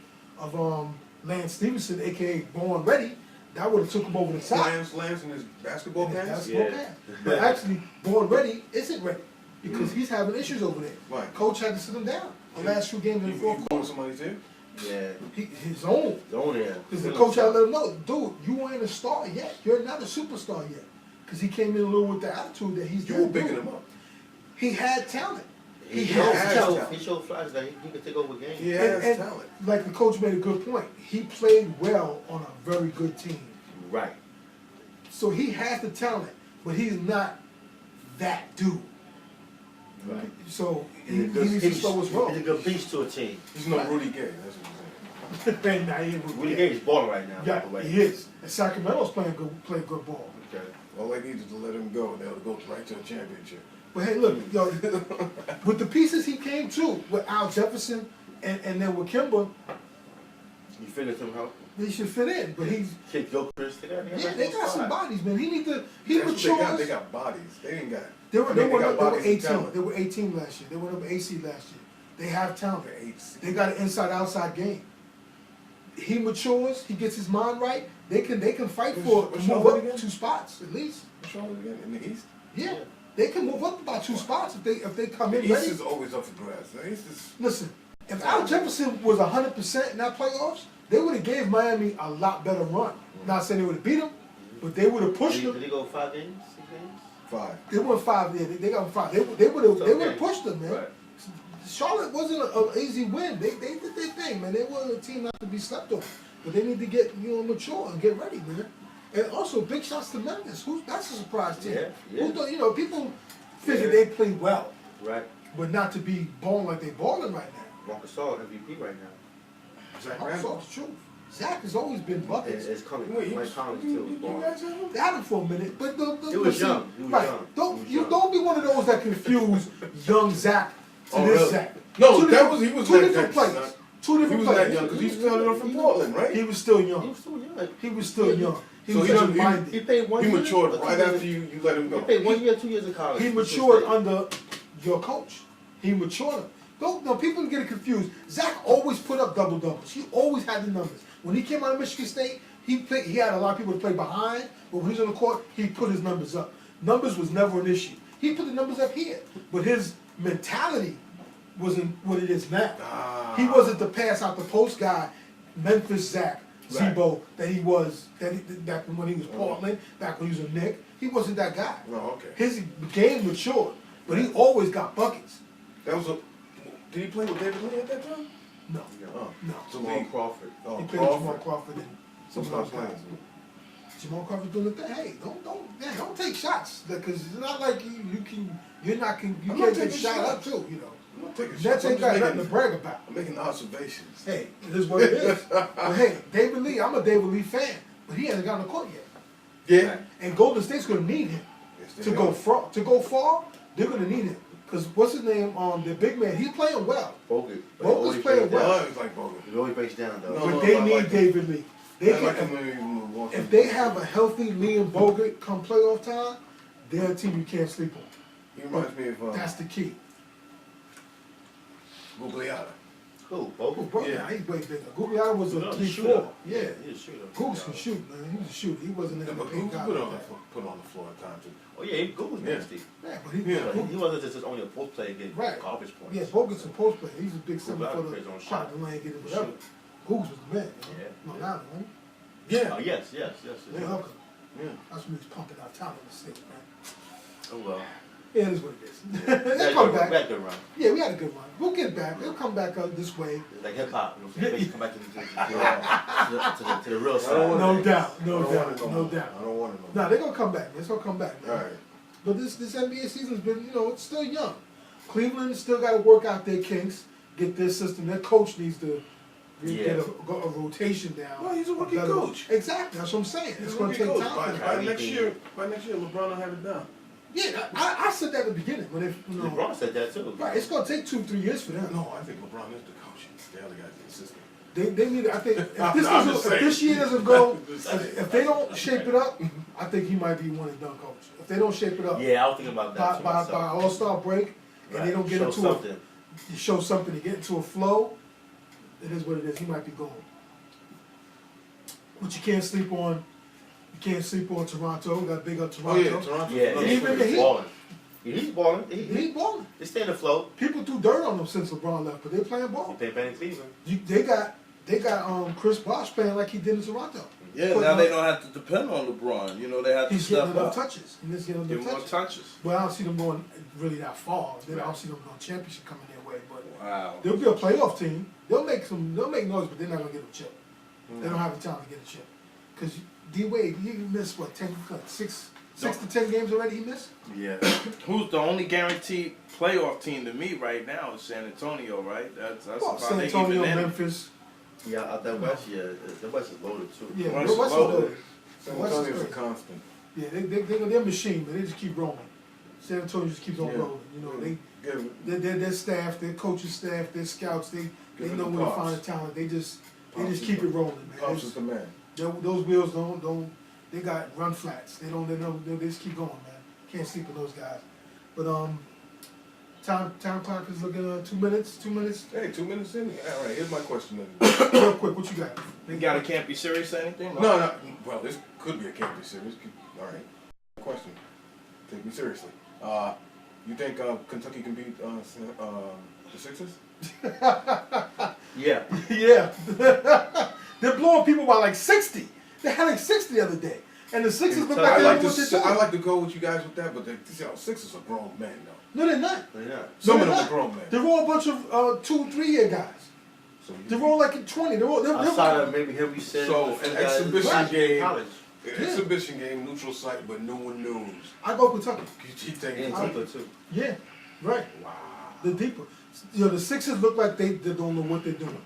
Speaker 1: Lance Stevenson, aka Born Ready, that would have took him over the top.
Speaker 4: Lance in his basketball
Speaker 1: in his
Speaker 4: pants?
Speaker 1: basketball
Speaker 3: Yeah.
Speaker 1: pants. But actually, Born Ready isn't ready because he's having issues over there.
Speaker 4: Right.
Speaker 1: Coach had to sit him down the last few games in the fourth
Speaker 4: You
Speaker 1: quarter.
Speaker 4: going somebody's here?
Speaker 3: Yeah.
Speaker 1: His own.
Speaker 3: His own, yeah.
Speaker 1: Because the coach had to let him know, dude, you ain't a star yet. You're not a superstar yet. Because he came in a little with the attitude that he's.
Speaker 4: You were picking him up.
Speaker 1: He had talent.
Speaker 3: He showed flashes that he could take over games.
Speaker 4: He has talent.
Speaker 1: Like the coach made a good point. He played well on a very good team.
Speaker 3: Right.
Speaker 1: So he has the talent, but he's not that dude.
Speaker 3: Right.
Speaker 1: So he needs to slow his roll.
Speaker 3: He's a good piece to a team.
Speaker 4: He's no Rudy Gay. That's what
Speaker 1: Man, nah, he ain't
Speaker 3: Rudy Gay is balling right now.
Speaker 1: Yeah,
Speaker 3: by the way.
Speaker 1: he is. And Sacramento's playing good ball.
Speaker 3: Okay.
Speaker 4: all they need is to let him go. They'll go right to a championship.
Speaker 1: But hey, look, yo, with the pieces he came to, with Al Jefferson and then with Kimba,
Speaker 3: You figured him out.
Speaker 1: they should fit in. But he's
Speaker 3: Kid Gilchrist,
Speaker 1: they got some bodies, man. He
Speaker 4: That's
Speaker 1: matures.
Speaker 4: what they got. They got bodies. They didn't got.
Speaker 1: They were
Speaker 4: bodies and
Speaker 1: 18.
Speaker 4: talent.
Speaker 1: They were 18 last year. They were number AC last year. They have talent.
Speaker 4: They're 8.
Speaker 1: They got an inside-outside game. He matures. He gets his mind right. They can fight for
Speaker 4: What's
Speaker 1: move
Speaker 4: wrong
Speaker 1: up
Speaker 4: again?
Speaker 1: 2 spots at least.
Speaker 4: What's wrong with it again? In the East?
Speaker 1: Yeah, they can move up about 2 spots if they come
Speaker 4: The
Speaker 1: in
Speaker 4: East
Speaker 1: ready.
Speaker 4: is always up for grabs. The East is.
Speaker 1: Listen, if Al Jefferson was 100% in that playoffs, they would have gave Miami a lot better run. Not saying they would have beat them, but they would have pushed them.
Speaker 3: Did he go 5 games? 6 games?
Speaker 4: 5.
Speaker 1: They won 5. Yeah, they got 5. They would have pushed them, man.
Speaker 3: Right.
Speaker 1: Charlotte wasn't an easy win. They did their thing, man. They were a team not to be slept on, but they need to get mature and get ready, man. And also, big shots to Memphis. That's a surprise team.
Speaker 3: Yeah.
Speaker 1: Who thought, people figured they played well,
Speaker 3: Right.
Speaker 1: but not to be balling like they balling right now.
Speaker 3: Marcus Gasol MVP right now.
Speaker 4: Zach
Speaker 1: That's
Speaker 4: Randolph.
Speaker 1: the truth. Zach has always been buckets.
Speaker 3: It's coming.
Speaker 4: Wait,
Speaker 3: Mike Collins too was
Speaker 4: you
Speaker 3: balling.
Speaker 4: guys have him?
Speaker 1: They had him for a minute, but
Speaker 3: He was young. He was
Speaker 1: right?
Speaker 3: young.
Speaker 1: Don't be one of those that confuse young Zach to
Speaker 4: Oh,
Speaker 1: this
Speaker 4: really?
Speaker 1: Zach.
Speaker 4: No,
Speaker 1: Two
Speaker 4: that
Speaker 1: different-
Speaker 4: was he was
Speaker 1: two
Speaker 4: like
Speaker 1: different
Speaker 4: that.
Speaker 1: players.
Speaker 4: Son.
Speaker 1: Two
Speaker 4: He
Speaker 1: different
Speaker 4: was
Speaker 1: players.
Speaker 4: that young because he started from Portland, right?
Speaker 1: He was still
Speaker 3: He
Speaker 1: young.
Speaker 3: was still young.
Speaker 1: He was still young. He
Speaker 4: So
Speaker 1: was
Speaker 4: he
Speaker 1: young
Speaker 4: should-
Speaker 1: minded.
Speaker 3: He played 1
Speaker 4: He
Speaker 3: year.
Speaker 4: matured
Speaker 3: or 2
Speaker 4: right
Speaker 3: years.
Speaker 4: after you let him
Speaker 3: He
Speaker 4: go.
Speaker 3: played 1 year, 2 years of college.
Speaker 1: He matured under your coach. He matured him. No, people get it confused. Zach always put up double doubles. He always had the numbers. When he came out of Michigan State, he had a lot of people to play behind, but when he was on the court, he put his numbers up. Numbers was never an issue. He put the numbers up here, but his mentality wasn't what it is now. He wasn't the pass out the post guy, Memphis Zach,
Speaker 4: Right.
Speaker 1: Zebo, that he was back when he was Portland, back when he was a Knick. He wasn't that guy.
Speaker 4: Oh, okay.
Speaker 1: His game matured, but he always got buckets.
Speaker 4: That was a. Did he play with David Lee at that time?
Speaker 1: No,
Speaker 4: Oh,
Speaker 1: no.
Speaker 3: Jamal Crawford.
Speaker 4: Oh,
Speaker 1: He played with Jamal
Speaker 4: Crawford.
Speaker 1: Crawford and some of
Speaker 4: Stop
Speaker 1: those
Speaker 4: playing.
Speaker 1: guys. Jamal Crawford doing the thing. Hey, don't take shots because it's not like you
Speaker 4: I'm not
Speaker 1: can't take
Speaker 4: taking
Speaker 1: shot up
Speaker 4: shots.
Speaker 1: too.
Speaker 4: I'm not taking
Speaker 1: Nets
Speaker 4: shots.
Speaker 1: ain't got nothing to brag about.
Speaker 4: I'm making observations.
Speaker 1: Hey, it is what it is. But hey, David Lee, I'm a David Lee fan, but he hasn't gotten on the court yet.
Speaker 4: Yeah.
Speaker 1: And Golden State's gonna need him
Speaker 4: Yes, they
Speaker 1: to
Speaker 4: are.
Speaker 1: go far. To go far, they're gonna need him because what's his name? The big man, he's playing well.
Speaker 3: Bogut.
Speaker 1: Bogut playing well.
Speaker 4: Oh, it was like Bogut.
Speaker 3: He always breaks down though.
Speaker 4: No,
Speaker 1: But
Speaker 4: no,
Speaker 1: they
Speaker 4: I
Speaker 1: need
Speaker 4: like him.
Speaker 1: David Lee. They
Speaker 4: I like
Speaker 1: can,
Speaker 4: him when he moved
Speaker 1: if they have a healthy Lee and Bogut come playoff time, they're a team you can't sleep on.
Speaker 4: He reminds me of
Speaker 1: That's the key.
Speaker 4: Gugliotta.
Speaker 3: Who?
Speaker 1: Oh,
Speaker 3: Bogut?
Speaker 1: bro,
Speaker 4: Yeah.
Speaker 1: he's way bigger. Gugliotta was a
Speaker 3: No,
Speaker 1: 3-4.
Speaker 3: shooter.
Speaker 1: Yeah.
Speaker 3: He's a shooter.
Speaker 1: Googs can shoot, man. He was a shooter. He wasn't in
Speaker 4: Yeah,
Speaker 1: the
Speaker 4: but
Speaker 1: paint
Speaker 4: Google
Speaker 1: guy
Speaker 4: put
Speaker 1: like
Speaker 4: on the
Speaker 1: that.
Speaker 4: put on the floor at times too.
Speaker 3: Oh yeah, Bogut was
Speaker 4: Yeah.
Speaker 3: nasty.
Speaker 1: Yeah, but he,
Speaker 4: Yeah.
Speaker 3: But he wasn't just only a post player getting
Speaker 1: Right.
Speaker 3: garbage points.
Speaker 1: yeah, Bogut's a post player. He's a big
Speaker 3: Gugliotta
Speaker 1: 7-footer.
Speaker 3: plays on
Speaker 1: Shot
Speaker 3: shot.
Speaker 1: the lane, get it, whatever. Googs was the man.
Speaker 3: Yeah.
Speaker 1: Long Island, right?
Speaker 4: Yeah.
Speaker 3: Oh yes, yes, yes.
Speaker 1: Yeah,
Speaker 3: yes.
Speaker 1: okay.
Speaker 4: Yeah.
Speaker 1: That's when he's pumping out talent in the state, man.
Speaker 3: Oh well.
Speaker 1: Yeah, it is what it is.
Speaker 3: We
Speaker 1: Let's
Speaker 3: had
Speaker 1: come
Speaker 3: a
Speaker 1: back.
Speaker 3: good run.
Speaker 1: Yeah, we had a good run. We'll get back. We'll come back this way.
Speaker 3: It's like hip hop. You know, come back to the real
Speaker 4: I don't
Speaker 3: side.
Speaker 4: want
Speaker 1: No
Speaker 4: it.
Speaker 1: doubt,
Speaker 4: I
Speaker 1: no
Speaker 4: don't
Speaker 1: doubt,
Speaker 4: want it
Speaker 1: no
Speaker 4: more.
Speaker 1: doubt.
Speaker 4: I don't want it no more.
Speaker 1: Nah, they're gonna come back. It's gonna come back, man.
Speaker 4: All right.
Speaker 1: But this NBA season's been, it's still young. Cleveland still got to work out their kinks, get their system. Their coach needs to get a rotation down.
Speaker 4: Well, he's a rookie
Speaker 1: better-
Speaker 4: coach.
Speaker 1: Exactly, that's what I'm saying.
Speaker 4: He's
Speaker 1: It's
Speaker 4: a
Speaker 1: going
Speaker 4: rookie
Speaker 1: to take
Speaker 4: coach.
Speaker 1: time. for
Speaker 4: By
Speaker 1: that.
Speaker 4: next year, LeBron will have it down.
Speaker 1: Yeah, I said that at the beginning. When
Speaker 3: LeBron said that too.
Speaker 1: right, it's going to take 2-3 years for them.
Speaker 4: No, I think LeBron is the coach. The other guy's the assistant.
Speaker 1: They need. I think if this,
Speaker 4: I'm just
Speaker 1: if this
Speaker 4: saying.
Speaker 1: year doesn't go,
Speaker 4: Just saying.
Speaker 1: if they don't shape it up, I think he might be one and done coach. If they don't shape it up
Speaker 3: Yeah, I was thinking about that
Speaker 1: by
Speaker 3: too
Speaker 1: by
Speaker 3: myself.
Speaker 1: All-Star break, and they don't get
Speaker 3: Show
Speaker 1: into
Speaker 3: something.
Speaker 1: show something to get into a flow, it is what it is. He might be gone. But you can't sleep on. You can't sleep on Toronto. Got big up
Speaker 4: Oh
Speaker 1: Toronto.
Speaker 4: yeah, Toronto.
Speaker 3: Yeah,
Speaker 1: Even the
Speaker 3: he's
Speaker 1: Heat.
Speaker 3: balling. He's balling.
Speaker 1: He balling.
Speaker 3: They stay in the flow.
Speaker 1: People threw dirt on them since LeBron left, but they playing
Speaker 3: He
Speaker 1: ball.
Speaker 3: played better in Cleveland.
Speaker 1: They got they got Chris Bosh playing like he did in Toronto.
Speaker 2: Yeah, now they don't have to depend on LeBron. You know, they have to step up.
Speaker 1: He's getting enough touches. He's getting enough
Speaker 2: more touches.
Speaker 1: But I don't see them going really that far. Then I don't see them going championship coming their way. But
Speaker 2: wow,
Speaker 1: they'll be a playoff team. They'll make noise, but they're not gonna get a chip. They don't have the talent to get a chip. Because D Wade, he missed what 6 to 10 games already. He missed.
Speaker 2: Yeah. Who's the only guaranteed playoff team to me right now is San Antonio, right? That's
Speaker 1: well, San Antonio, Memphis.
Speaker 3: Yeah, out that West, the West is loaded too.
Speaker 1: Yeah, the West is loaded.
Speaker 4: San Antonio's a constant.
Speaker 1: Yeah, they're a machine, but they just keep rolling. San Antonio just keeps on rolling. You know, their staff, their coaching staff, their scouts, they know where to find the talent. They just keep it rolling, man.
Speaker 4: Pops is the man.
Speaker 1: Those wheels don't. They got run flats. They just keep going, man. Can't sleep with those guys. But time clock is looking 2 minutes. 2 minutes.
Speaker 4: Hey, 2 minutes in. All right. Here's my question.
Speaker 1: Real quick, what you got?
Speaker 2: You got a can't be serious or anything?
Speaker 4: No. Well, this could be a can't be serious. All right. Question. Take me seriously. You think Kentucky can beat the Sixers?
Speaker 3: Yeah.
Speaker 1: Yeah. They're blowing people by like 60. They had like 60 the other day. And the Sixers look like
Speaker 4: I like to go with you guys with that, but the Sixers are grown men, though.
Speaker 1: No, they're not.
Speaker 3: They're not.
Speaker 4: Some of them are grown men.
Speaker 1: They're all a bunch of 2, 3 year guys.
Speaker 4: So
Speaker 1: they're all like 20. They're
Speaker 3: outside of maybe Henry said.
Speaker 4: So an exhibition game.
Speaker 3: College.
Speaker 4: An exhibition game, neutral site, but no one knows.
Speaker 1: I go Kentucky.
Speaker 4: You think
Speaker 3: Deeper too.
Speaker 1: Yeah, right.
Speaker 4: Wow.
Speaker 1: The deeper. The Sixers look like they don't know what they're doing.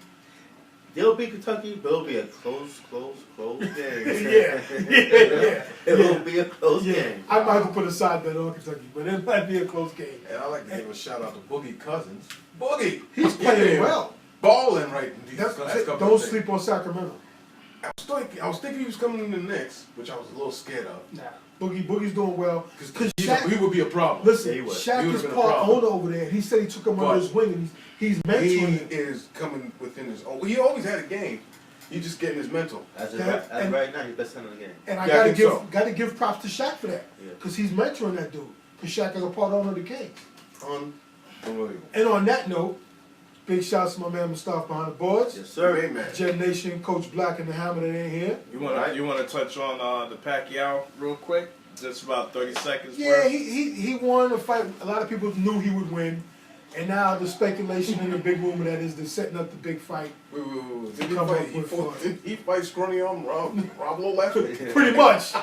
Speaker 3: They'll beat Kentucky, but it'll be a close game.
Speaker 1: Yeah.
Speaker 3: It'll be a close game.
Speaker 1: I might have to put a side bet on Kentucky, but it might be a close game.
Speaker 4: And I like to give a shout out to Boogie Cousins. Boogie!
Speaker 1: He's playing well.
Speaker 4: Balling right in these last couple
Speaker 1: Don't
Speaker 4: of days.
Speaker 1: sleep on Sacramento.
Speaker 4: I was thinking he was coming in the Knicks, which I was a little scared of.
Speaker 1: Nah. Boogie's doing well.
Speaker 4: Because he would be a problem.
Speaker 1: Listen,
Speaker 3: Yeah,
Speaker 1: Shaq is part owner over there. He said he took him under his wing and he's mentoring him.
Speaker 4: He is coming within his own. He always had a game. He's just getting his mental.
Speaker 3: As right now, he's best center in the game.
Speaker 1: And I
Speaker 4: Yeah,
Speaker 1: gotta give props to Shaq for that. Because he's mentoring that dude. Because Shaq is a part owner of the Kings.
Speaker 4: Unbelievable.
Speaker 1: And on that note, big shouts to my man Mustafa behind the boards.
Speaker 3: Yes, sir.
Speaker 4: Hey, man.
Speaker 1: Jet Nation, Coach Black and the Hammer that ain't here.
Speaker 2: You wanna touch on the Pacquiao real quick? Just about 30 seconds.
Speaker 1: Yeah, he won a fight. A lot of people knew he would win. And now the speculation in the big rumor that is they're setting up the big fight.
Speaker 4: Wait. Did he fight scrawny arm Rob Lowe last week?
Speaker 1: Pretty much.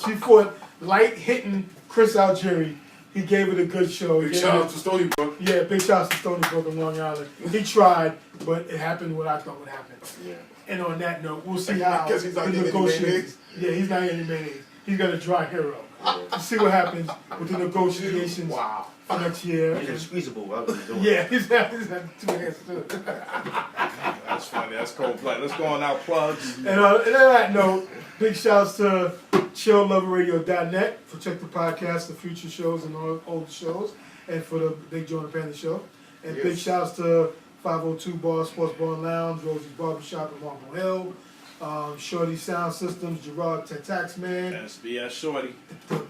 Speaker 1: He fought light hitting Chris Algieri. He gave it a good show.
Speaker 4: Big shout out to Stony Brook.
Speaker 1: Yeah, big shout out to Stony Brook and Long Island. He tried, but it happened what I thought would happen.
Speaker 4: Yeah.
Speaker 1: And on that note, we'll see how
Speaker 4: I guess he's not
Speaker 1: the
Speaker 4: getting any
Speaker 1: negotiations. Yeah, he's not getting any mayonnaise. He's got a dry hero. We'll see what happens with the negotiations for next year.
Speaker 3: He's squeezable.
Speaker 1: Yeah, he's had 2 hands too.
Speaker 2: That's funny. That's cold play. Let's go on our plugs.
Speaker 1: And on that note, big shouts to chillloverradio.net for check the podcast, the future shows and all old shows, and for the Big Joe and the Panda show. And big shouts to 502 Bar, Sports Bar and Lounge, Rosie's Barbershop in Marble Hill, Shorty Sound Systems, Gerard Taxman,
Speaker 2: SBS Shorty.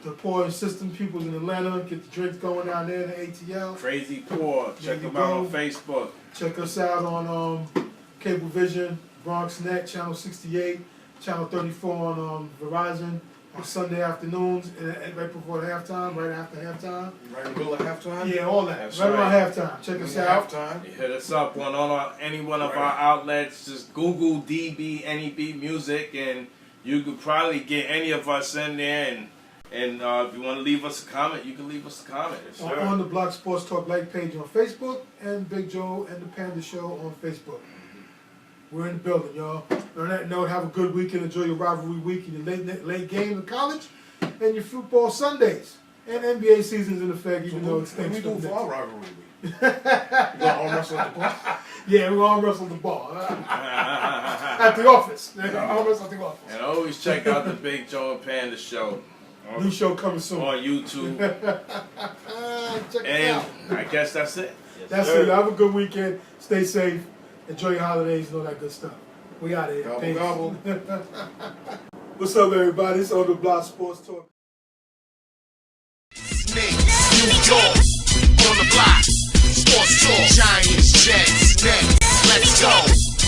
Speaker 1: the Poor System people in Atlanta, get the drinks going down there in the ATL.
Speaker 2: Crazy Poor. Check them out on Facebook.
Speaker 1: Check us out on Cablevision, Bronx Net, Channel 68, Channel 34 on Verizon on Sunday afternoons, and right before halftime, right after halftime.
Speaker 4: Right in the middle of halftime?
Speaker 1: Yeah, all that.
Speaker 2: That's
Speaker 1: right around
Speaker 2: right.
Speaker 1: halftime. Check us out.
Speaker 4: Halftime.
Speaker 2: You hit us up on any one of our outlets. Just Google DB, N.E.B. Music, and you could probably get any of us in there. And if you want to leave us a comment, you can leave us a comment. Sure.
Speaker 1: On the Block Sports Talk like page on Facebook, and Big Joe and the Panda Show on Facebook. We're in the building, y'all. On that note, have a good weekend. Enjoy your rivalry week and your late game in college and your football Sundays. And NBA season's in effect, even though it's
Speaker 4: What do we do
Speaker 1: Thanksgiving.
Speaker 4: for our rivalry week? You gonna arm wrestle at the bar?
Speaker 1: Yeah, we're gonna wrestle the ball. At the office. They're gonna arm wrestle at the office.
Speaker 2: And always check out the Big Joe and Panda Show.
Speaker 1: New show coming soon.
Speaker 2: On YouTube.
Speaker 1: Check it
Speaker 2: And
Speaker 1: out.
Speaker 2: I guess that's it.
Speaker 1: That's it. Have a good weekend. Stay safe. Enjoy your holidays and all that good stuff. We out of here.
Speaker 4: Gobble,
Speaker 1: Peace.
Speaker 4: gobble.
Speaker 1: What's up, everybody? It's on the Block Sports Talk.
Speaker 5: New York, on the block, sports talk, Giants, Jets, Nets, let's go.